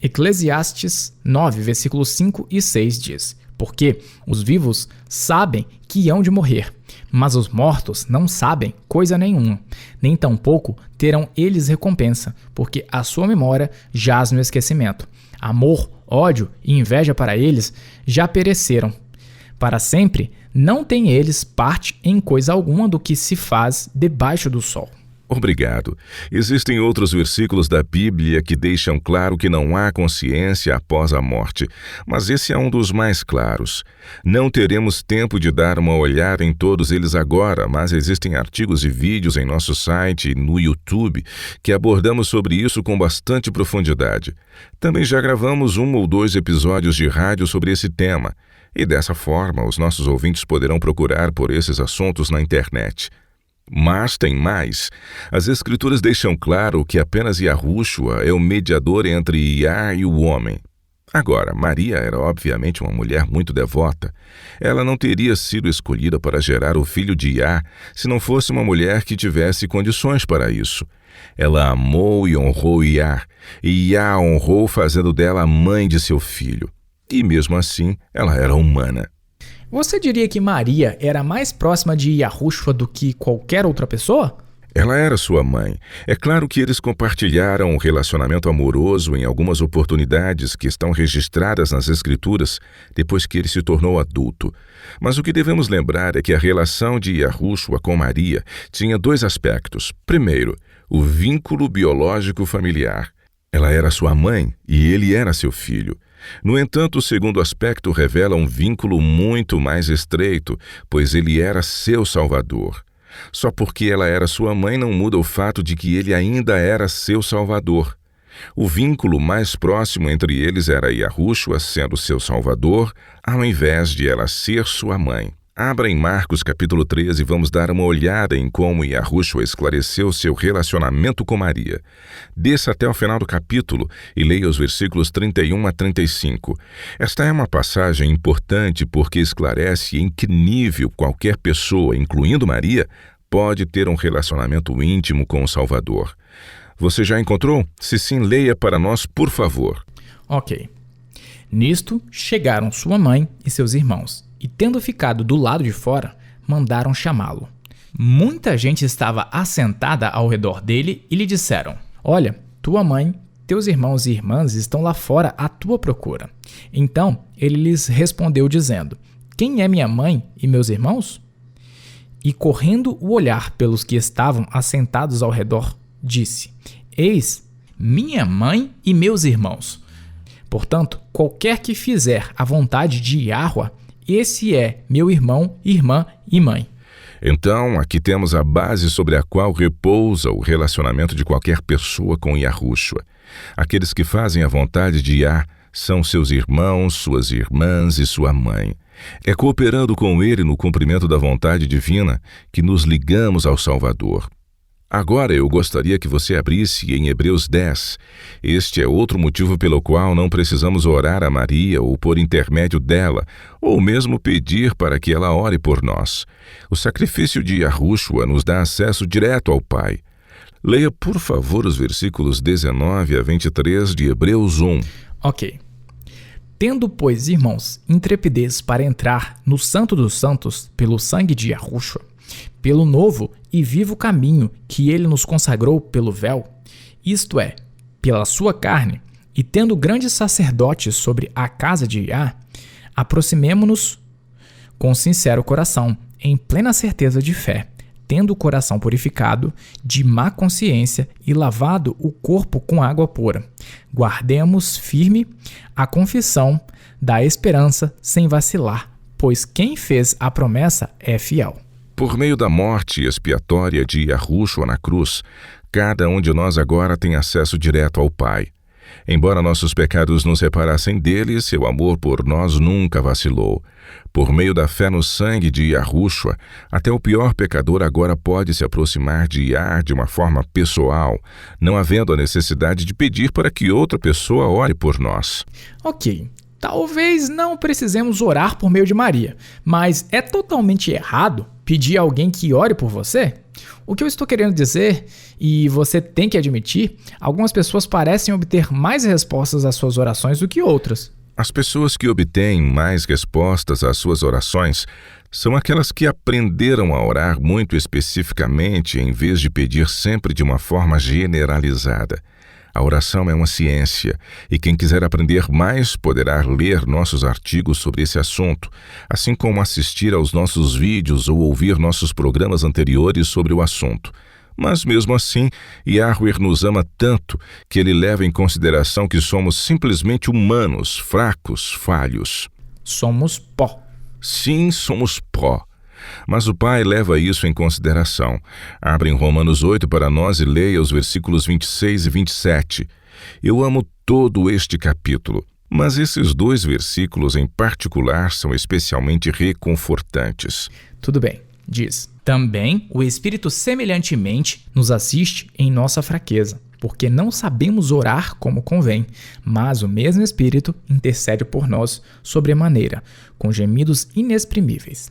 Eclesiastes 9, versículos 5 e 6 diz: porque os vivos sabem que hão de morrer, mas os mortos não sabem coisa nenhuma, nem tampouco terão eles recompensa, porque a sua memória jaz no esquecimento. Amor, ódio e inveja para eles já pereceram. Para sempre, não têm eles parte em coisa alguma do que se faz debaixo do sol. Obrigado. Existem outros versículos da Bíblia que deixam claro que não há consciência após a morte, mas esse é um dos mais claros. Não teremos tempo de dar uma olhada em todos eles agora, mas existem artigos e vídeos em nosso site e no YouTube que abordamos sobre isso com bastante profundidade. Também já gravamos 1 ou 2 episódios de rádio sobre esse tema, e dessa forma os nossos ouvintes poderão procurar por esses assuntos na internet. Mas tem mais. As Escrituras deixam claro que apenas Yahushua é o mediador entre Iá e o homem. Agora, Maria era obviamente uma mulher muito devota. Ela não teria sido escolhida para gerar o filho de Iá se não fosse uma mulher que tivesse condições para isso. Ela amou e honrou Iá, e Iá honrou fazendo dela a mãe de seu filho. E mesmo assim, ela era humana. Você diria que Maria era mais próxima de Yahushua do que qualquer outra pessoa? Ela era sua mãe. É claro que eles compartilharam um relacionamento amoroso em algumas oportunidades que estão registradas nas Escrituras depois que ele se tornou adulto. Mas o que devemos lembrar é que a relação de Yahushua com Maria tinha 2 aspectos. Primeiro, o vínculo biológico familiar. Ela era sua mãe e ele era seu filho. No entanto, o segundo aspecto revela um vínculo muito mais estreito, pois ele era seu Salvador. Só porque ela era sua mãe não muda o fato de que ele ainda era seu Salvador. O vínculo mais próximo entre eles era Yahushua sendo seu Salvador, ao invés de ela ser sua mãe. Abra em Marcos capítulo 13 e vamos dar uma olhada em como Yahushua esclareceu seu relacionamento com Maria. Desça até o final do capítulo e leia os versículos 31 a 35. Esta é uma passagem importante porque esclarece em que nível qualquer pessoa, incluindo Maria, pode ter um relacionamento íntimo com o Salvador. Você já encontrou? Se sim, leia para nós, por favor. Ok. Nisto chegaram sua mãe e seus irmãos, e tendo ficado do lado de fora, mandaram chamá-lo. Muita gente estava assentada ao redor dele e lhe disseram: Olha, tua mãe, teus irmãos e irmãs estão lá fora à tua procura. Então ele lhes respondeu dizendo: Quem é minha mãe e meus irmãos? E correndo o olhar pelos que estavam assentados ao redor, disse: Eis, minha mãe e meus irmãos. Portanto, qualquer que fizer a vontade de Yahuwah, esse é meu irmão, irmã e mãe. Então, aqui temos a base sobre a qual repousa o relacionamento de qualquer pessoa com Yahushua. Aqueles que fazem a vontade de Yah são seus irmãos, suas irmãs e sua mãe. É cooperando com ele no cumprimento da vontade divina que nos ligamos ao Salvador. Agora eu gostaria que você abrisse em Hebreus 10. Este é outro motivo pelo qual não precisamos orar a Maria ou por intermédio dela, ou mesmo pedir para que ela ore por nós. O sacrifício de Yahushua nos dá acesso direto ao Pai. Leia, por favor, os versículos 19 a 23 de Hebreus 1. Ok. Tendo, pois, irmãos, intrepidez para entrar no Santo dos Santos pelo sangue de Yahushua, pelo novo e vivo caminho que ele nos consagrou pelo véu, isto é, pela sua carne, e tendo grande sacerdote sobre a casa de Iá, aproximemo-nos com sincero coração, em plena certeza de fé, tendo o coração purificado de má consciência e lavado o corpo com água pura. Guardemos firme a confissão da esperança sem vacilar, pois quem fez a promessa é fiel. Por meio da morte expiatória de Yahushua na cruz, cada um de nós agora tem acesso direto ao Pai. Embora nossos pecados nos separassem dele, seu amor por nós nunca vacilou. Por meio da fé no sangue de Yahushua, até o pior pecador agora pode se aproximar de Yah de uma forma pessoal, não havendo a necessidade de pedir para que outra pessoa ore por nós. Ok. Talvez não precisemos orar por meio de Maria, mas é totalmente errado pedir a alguém que ore por você? O que eu estou querendo dizer, e você tem que admitir, algumas pessoas parecem obter mais respostas às suas orações do que outras. As pessoas que obtêm mais respostas às suas orações são aquelas que aprenderam a orar muito especificamente em vez de pedir sempre de uma forma generalizada. A oração é uma ciência, e quem quiser aprender mais poderá ler nossos artigos sobre esse assunto, assim como assistir aos nossos vídeos ou ouvir nossos programas anteriores sobre o assunto. Mas mesmo assim, Yahweh nos ama tanto que ele leva em consideração que somos simplesmente humanos, fracos, falhos. Somos pó. Sim, somos pó. Mas o Pai leva isso em consideração. Abre em Romanos 8 para nós e leia os versículos 26 e 27. Eu amo todo este capítulo, mas esses 2 versículos em particular são especialmente reconfortantes. Tudo bem, diz. Também o Espírito semelhantemente nos assiste em nossa fraqueza, porque não sabemos orar como convém, mas o mesmo Espírito intercede por nós sobremaneira, com gemidos inexprimíveis.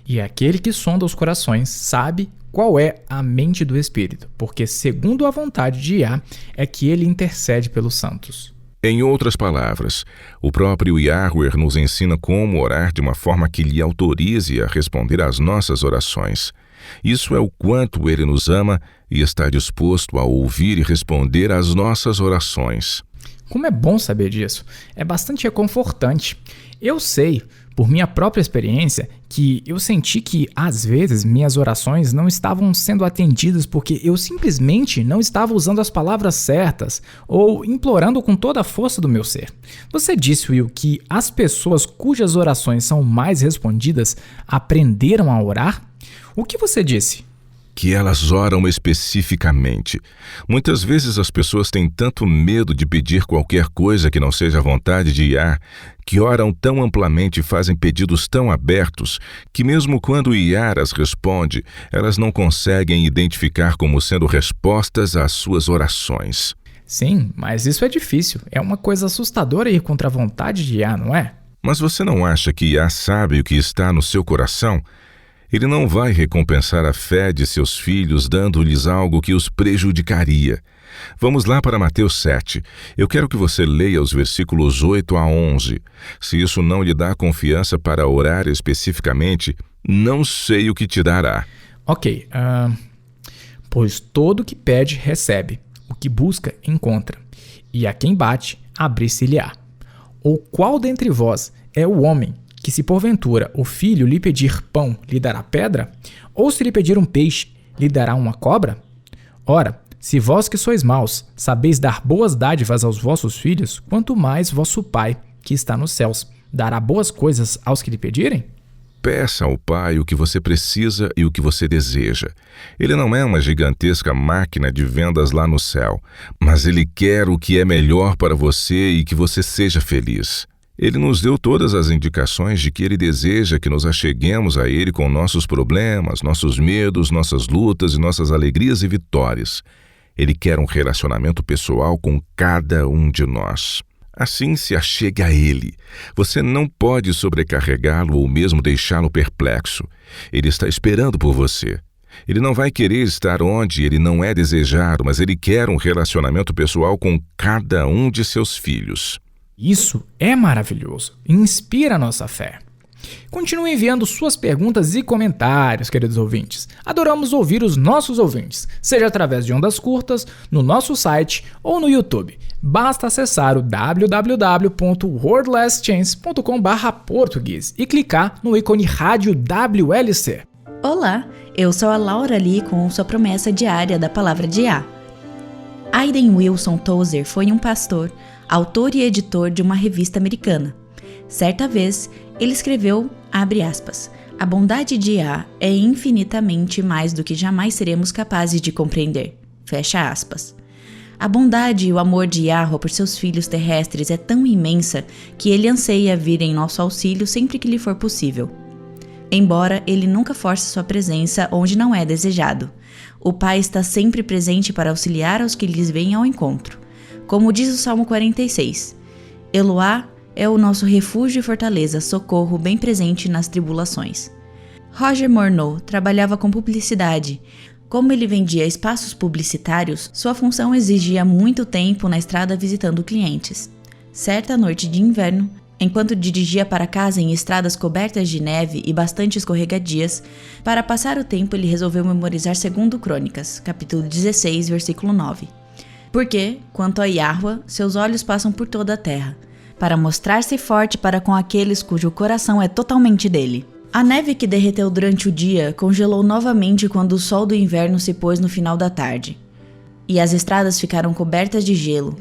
E aquele que sonda os corações sabe qual é a mente do Espírito, porque segundo a vontade de Yah é que ele intercede pelos santos. Em outras palavras, o próprio Yahweh nos ensina como orar de uma forma que lhe autorize a responder às nossas orações. Isso é o quanto ele nos ama e está disposto a ouvir e responder às nossas orações. Como é bom saber disso. É bastante reconfortante. Eu sei, por minha própria experiência, que eu senti que, às vezes, minhas orações não estavam sendo atendidas porque eu simplesmente não estava usando as palavras certas ou implorando com toda a força do meu ser. Você disse, Will, que as pessoas cujas orações são mais respondidas aprenderam a orar? O que você disse? Que elas oram especificamente. Muitas vezes as pessoas têm tanto medo de pedir qualquer coisa que não seja a vontade de Yah, que oram tão amplamente e fazem pedidos tão abertos, que mesmo quando Yah as responde, elas não conseguem identificar como sendo respostas às suas orações. Sim, mas isso é difícil. É uma coisa assustadora ir contra a vontade de Yah, não é? Mas você não acha que Yah sabe o que está no seu coração? Ele não vai recompensar a fé de seus filhos dando-lhes algo que os prejudicaria. Vamos lá para Mateus 7. Eu quero que você leia os versículos 8 a 11. Se isso não lhe dá confiança para orar especificamente, não sei o que te dará. Ok. Pois todo o que pede, recebe. O que busca, encontra. E a quem bate, abrir-se-lhe-á. Ou qual dentre vós é o homem que se porventura o filho lhe pedir pão, lhe dará pedra? Ou se lhe pedir um peixe, lhe dará uma cobra? Ora, se vós que sois maus, sabeis dar boas dádivas aos vossos filhos, quanto mais vosso Pai, que está nos céus, dará boas coisas aos que lhe pedirem? Peça ao Pai o que você precisa e o que você deseja. Ele não é uma gigantesca máquina de vendas lá no céu, mas Ele quer o que é melhor para você e que você seja feliz. Ele nos deu todas as indicações de que Ele deseja que nos acheguemos a Ele com nossos problemas, nossos medos, nossas lutas e nossas alegrias e vitórias. Ele quer um relacionamento pessoal com cada um de nós. Assim, se achegue a Ele. Você não pode sobrecarregá-lo ou mesmo deixá-lo perplexo. Ele está esperando por você. Ele não vai querer estar onde Ele não é desejado, mas Ele quer um relacionamento pessoal com cada um de seus filhos. Isso é maravilhoso. Inspira a nossa fé. Continue enviando suas perguntas e comentários, queridos ouvintes. Adoramos ouvir os nossos ouvintes, seja através de ondas curtas, no nosso site ou no YouTube. Basta acessar o www.wordlesschance.com/português e clicar no ícone Rádio WLC. Olá, eu sou a Laura Lee com sua promessa diária da Palavra de Yah. Aiden Wilson Tozer foi um pastor, autor e editor de uma revista americana. Certa vez, ele escreveu, abre aspas, a bondade de Yah é infinitamente mais do que jamais seremos capazes de compreender. Fecha aspas. A bondade e o amor de Yahweh por seus filhos terrestres é tão imensa que ele anseia vir em nosso auxílio sempre que lhe for possível. Embora ele nunca force sua presença onde não é desejado, o Pai está sempre presente para auxiliar aos que lhes vêm ao encontro. Como diz o Salmo 46, Eloá é o nosso refúgio e fortaleza, socorro bem presente nas tribulações. Roger Morneau trabalhava com publicidade. Como ele vendia espaços publicitários, sua função exigia muito tempo na estrada visitando clientes. Certa noite de inverno, enquanto dirigia para casa em estradas cobertas de neve e bastante escorregadias, para passar o tempo ele resolveu memorizar 2 Crônicas, capítulo 16, versículo 9. Porque, quanto a Yahua, seus olhos passam por toda a terra, para mostrar-se forte para com aqueles cujo coração é totalmente dele. A neve que derreteu durante o dia congelou novamente quando o sol do inverno se pôs no final da tarde, e as estradas ficaram cobertas de gelo.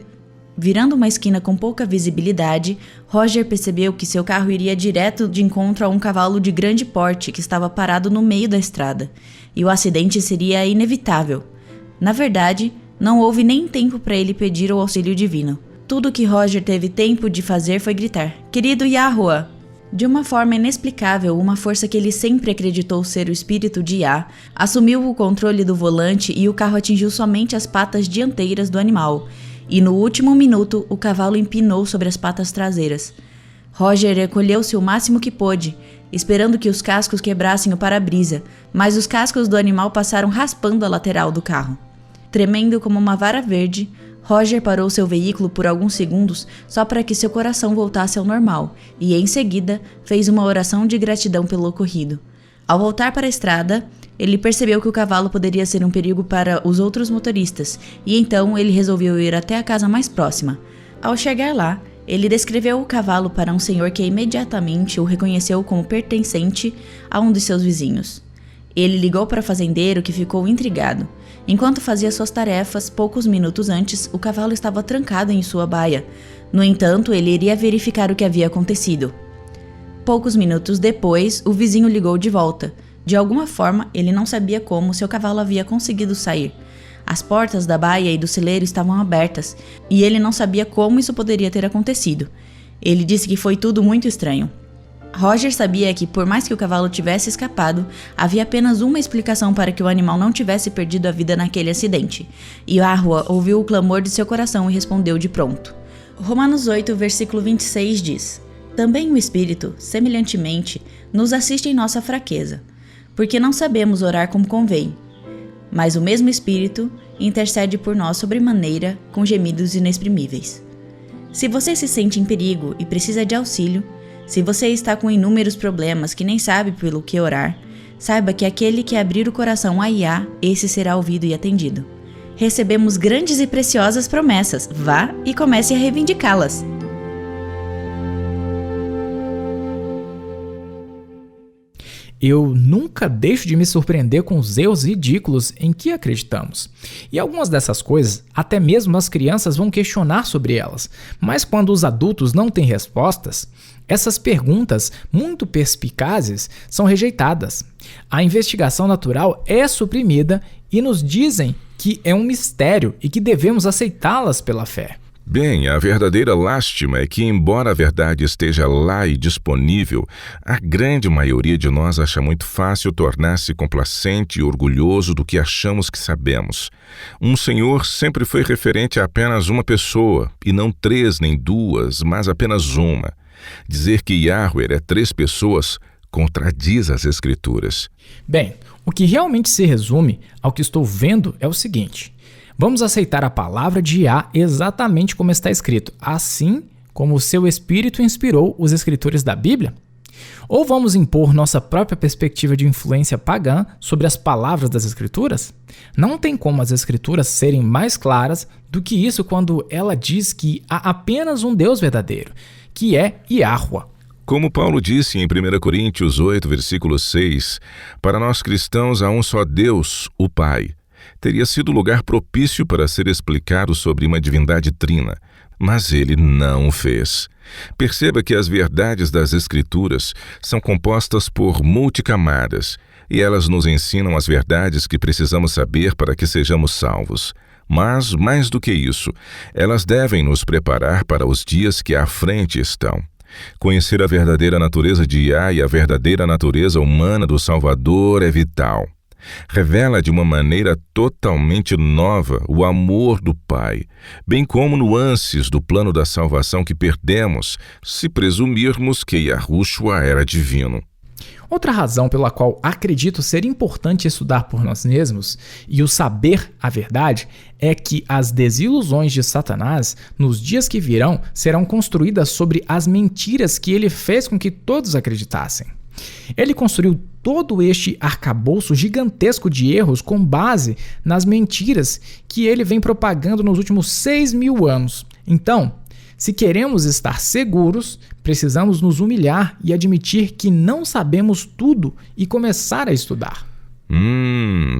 Virando uma esquina com pouca visibilidade, Roger percebeu que seu carro iria direto de encontro a um cavalo de grande porte que estava parado no meio da estrada, e o acidente seria inevitável. Na verdade, não houve nem tempo para ele pedir o auxílio divino. Tudo que Roger teve tempo de fazer foi gritar: "Querido Yahua!" De uma forma inexplicável, uma força que ele sempre acreditou ser o espírito de Yah assumiu o controle do volante e o carro atingiu somente as patas dianteiras do animal, e no último minuto o cavalo empinou sobre as patas traseiras. Roger recolheu-se o máximo que pôde, esperando que os cascos quebrassem o para-brisa, mas os cascos do animal passaram raspando a lateral do carro. Tremendo como uma vara verde, Roger parou seu veículo por alguns segundos só para que seu coração voltasse ao normal e, em seguida, fez uma oração de gratidão pelo ocorrido. Ao voltar para a estrada, ele percebeu que o cavalo poderia ser um perigo para os outros motoristas e então ele resolveu ir até a casa mais próxima. Ao chegar lá, ele descreveu o cavalo para um senhor que imediatamente o reconheceu como pertencente a um de seus vizinhos. Ele ligou para o fazendeiro, que ficou intrigado. Enquanto fazia suas tarefas, poucos minutos antes, o cavalo estava trancado em sua baia. No entanto, ele iria verificar o que havia acontecido. Poucos minutos depois, o vizinho ligou de volta. De alguma forma, ele não sabia como seu cavalo havia conseguido sair. As portas da baia e do celeiro estavam abertas, e ele não sabia como isso poderia ter acontecido. Ele disse que foi tudo muito estranho. Roger sabia que, por mais que o cavalo tivesse escapado, havia apenas uma explicação para que o animal não tivesse perdido a vida naquele acidente. Yahua ouviu o clamor de seu coração e respondeu de pronto. Romanos 8, versículo 26 diz: "Também o Espírito, semelhantemente, nos assiste em nossa fraqueza, porque não sabemos orar como convém. Mas o mesmo Espírito intercede por nós sobremaneira com gemidos inexprimíveis." Se você se sente em perigo e precisa de auxílio, se você está com inúmeros problemas que nem sabe pelo que orar, saiba que aquele que abrir o coração a Yah, esse será ouvido e atendido. Recebemos grandes e preciosas promessas. Vá e comece a reivindicá-las. Eu nunca deixo de me surpreender com os erros ridículos em que acreditamos. E algumas dessas coisas, até mesmo as crianças vão questionar sobre elas. Mas quando os adultos não têm respostas, essas perguntas, muito perspicazes, são rejeitadas. A investigação natural é suprimida e nos dizem que é um mistério e que devemos aceitá-las pela fé. Bem, a verdadeira lástima é que, embora a verdade esteja lá e disponível, a grande maioria de nós acha muito fácil tornar-se complacente e orgulhoso do que achamos que sabemos. Um senhor sempre foi referente a apenas uma pessoa, e não 3 nem 2, mas apenas uma. Dizer que Yahweh é 3 pessoas contradiz as Escrituras. Bem, o que realmente se resume ao que estou vendo é o seguinte: vamos aceitar a palavra de Yah exatamente como está escrito, assim como o seu Espírito inspirou os escritores da Bíblia? Ou vamos impor nossa própria perspectiva de influência pagã sobre as palavras das Escrituras? Não tem como as Escrituras serem mais claras do que isso quando ela diz que há apenas um Deus verdadeiro, que é Yahua. Como Paulo disse em 1 Coríntios 8, versículo 6, para nós cristãos há um só Deus, o Pai. Teria sido lugar propício para ser explicado sobre uma divindade trina, mas ele não o fez. Perceba que as verdades das Escrituras são compostas por multicamadas, e elas nos ensinam as verdades que precisamos saber para que sejamos salvos. Mas, mais do que isso, elas devem nos preparar para os dias que à frente estão. Conhecer a verdadeira natureza de Yah e a verdadeira natureza humana do Salvador é vital. Revela de uma maneira totalmente nova o amor do Pai, bem como nuances do plano da salvação que perdemos se presumirmos que Yahushua era divino. Outra razão pela qual acredito ser importante estudar por nós mesmos e o saber a verdade é que as desilusões de Satanás nos dias que virão serão construídas sobre as mentiras que ele fez com que todos acreditassem. Ele construiu todo este arcabouço gigantesco de erros com base nas mentiras que ele vem propagando nos últimos 6.000 anos. Então, se queremos estar seguros, precisamos nos humilhar e admitir que não sabemos tudo e começar a estudar.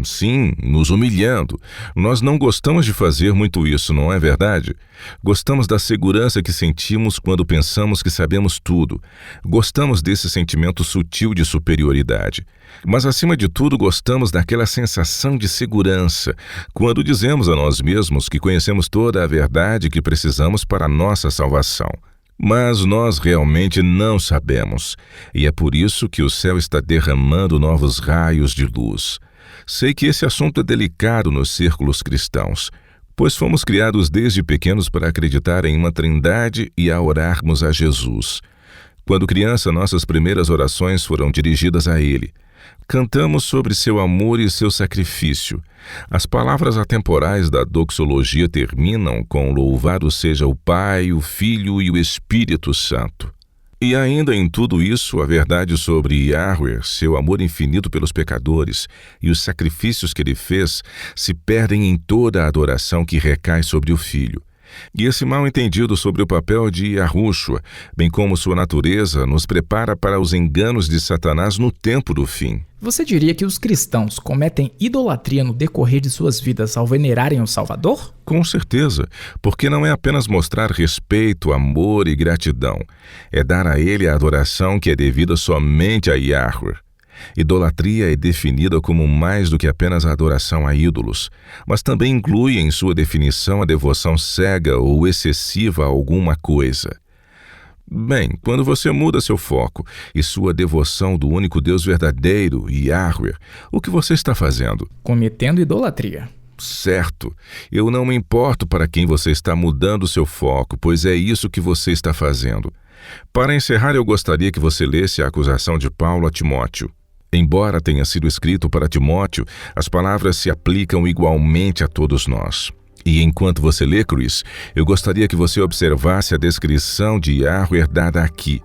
Sim, nos humilhando. Nós não gostamos de fazer muito isso, não é verdade? Gostamos da segurança que sentimos quando pensamos que sabemos tudo. Gostamos desse sentimento sutil de superioridade. Mas, acima de tudo, gostamos daquela sensação de segurança quando dizemos a nós mesmos que conhecemos toda a verdade que precisamos para a nossa salvação. Mas nós realmente não sabemos, e é por isso que o céu está derramando novos raios de luz. Sei que esse assunto é delicado nos círculos cristãos, pois fomos criados desde pequenos para acreditar em uma trindade e a orarmos a Jesus. Quando criança, nossas primeiras orações foram dirigidas a Ele. Cantamos sobre seu amor e seu sacrifício. As palavras atemporais da doxologia terminam com louvado seja o Pai, o Filho e o Espírito Santo. E ainda em tudo isso, a verdade sobre Yahweh, seu amor infinito pelos pecadores e os sacrifícios que ele fez, se perdem em toda a adoração que recai sobre o Filho. E esse mal entendido sobre o papel de Yahushua, bem como sua natureza, nos prepara para os enganos de Satanás no tempo do fim. Você diria que os cristãos cometem idolatria no decorrer de suas vidas ao venerarem o Salvador? Com certeza, porque não é apenas mostrar respeito, amor e gratidão. É dar a ele a adoração que é devida somente a Yahweh. Idolatria é definida como mais do que apenas a adoração a ídolos, mas também inclui em sua definição a devoção cega ou excessiva a alguma coisa. Bem, quando você muda seu foco e sua devoção do único Deus verdadeiro, Yahweh, o que você está fazendo? Cometendo idolatria. Certo. Eu não me importo para quem você está mudando seu foco, pois é isso que você está fazendo. Para encerrar, eu gostaria que você lesse a acusação de Paulo a Timóteo. Embora tenha sido escrito para Timóteo, as palavras se aplicam igualmente a todos nós. E enquanto você lê, Chris, eu gostaria que você observasse a descrição de Yahweh dada aqui.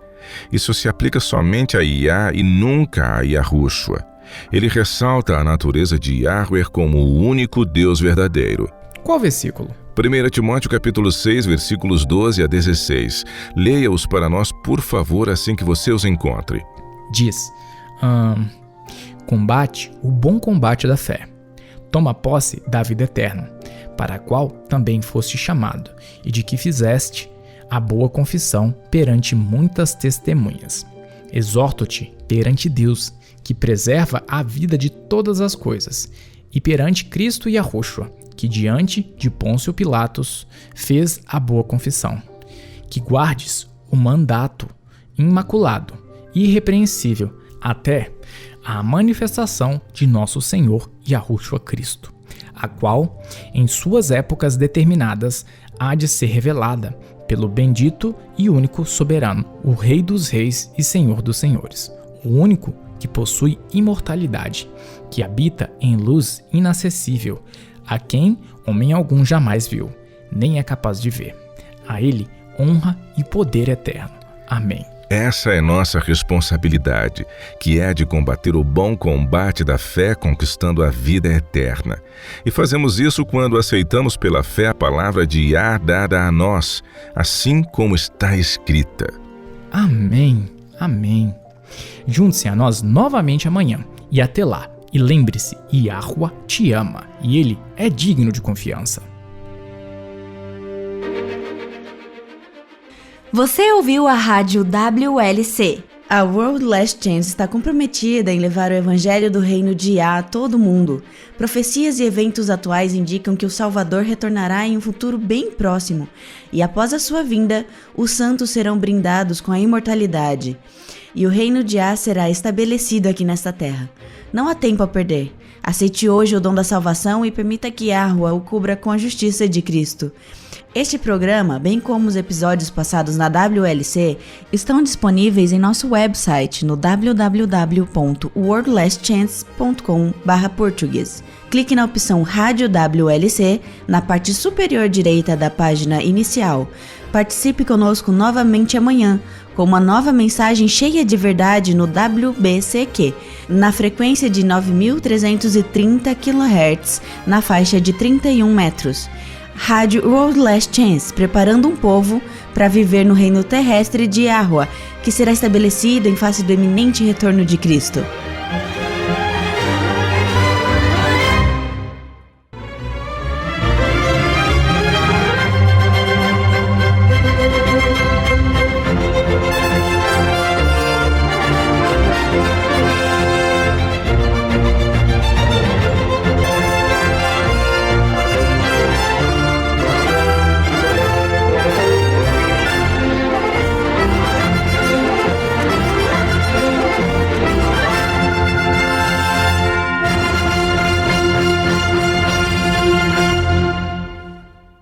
Isso se aplica somente a Yah e nunca a Yahushua. Ele ressalta a natureza de Yahweh como o único Deus verdadeiro. Qual versículo? 1 Timóteo capítulo 6, versículos 12 a 16. Leia-os para nós, por favor, assim que você os encontre. Diz: combate o bom combate da fé. Toma posse da vida eterna, para a qual também foste chamado, e de que fizeste a boa confissão perante muitas testemunhas. Exorto-te perante Deus, que preserva a vida de todas as coisas, e perante Cristo e Yahushua, que diante de Pôncio Pilatos fez a boa confissão, que guardes o mandato imaculado e irrepreensível até a manifestação de nosso Senhor Yahushua Cristo, a qual, em suas épocas determinadas, há de ser revelada pelo bendito e único soberano, o Rei dos Reis e Senhor dos Senhores, o único que possui imortalidade, que habita em luz inacessível, a quem homem algum jamais viu, nem é capaz de ver. A ele honra e poder eterno. Amém. Essa é nossa responsabilidade, que é de combater o bom combate da fé, conquistando a vida eterna. E fazemos isso quando aceitamos pela fé a palavra de Yah dada a nós, assim como está escrita. Amém. Amém. Junte-se a nós novamente amanhã, e até lá. E lembre-se, Yahuwah te ama, e ele é digno de confiança. Você ouviu a rádio WLC. A World Last Chance está comprometida em levar o evangelho do reino de Yah a todo mundo. Profecias e eventos atuais indicam que o Salvador retornará em um futuro bem próximo, e após a sua vinda, os santos serão brindados com a imortalidade, e o reino de Yah será estabelecido aqui nesta terra. Não há tempo a perder. Aceite hoje o dom da salvação e permita que Yahuwah o cubra com a justiça de Cristo. Este programa, bem como os episódios passados na WLC, estão disponíveis em nosso website no www.worldlastchance.com/português. Clique na opção Rádio WLC na parte superior direita da página inicial. Participe conosco novamente amanhã, com uma nova mensagem cheia de verdade no WBCQ, na frequência de 9.330 kHz, na faixa de 31 metros. Rádio World Last Chance, preparando um povo para viver no reino terrestre de Yahweh, que será estabelecido em face do eminente retorno de Cristo.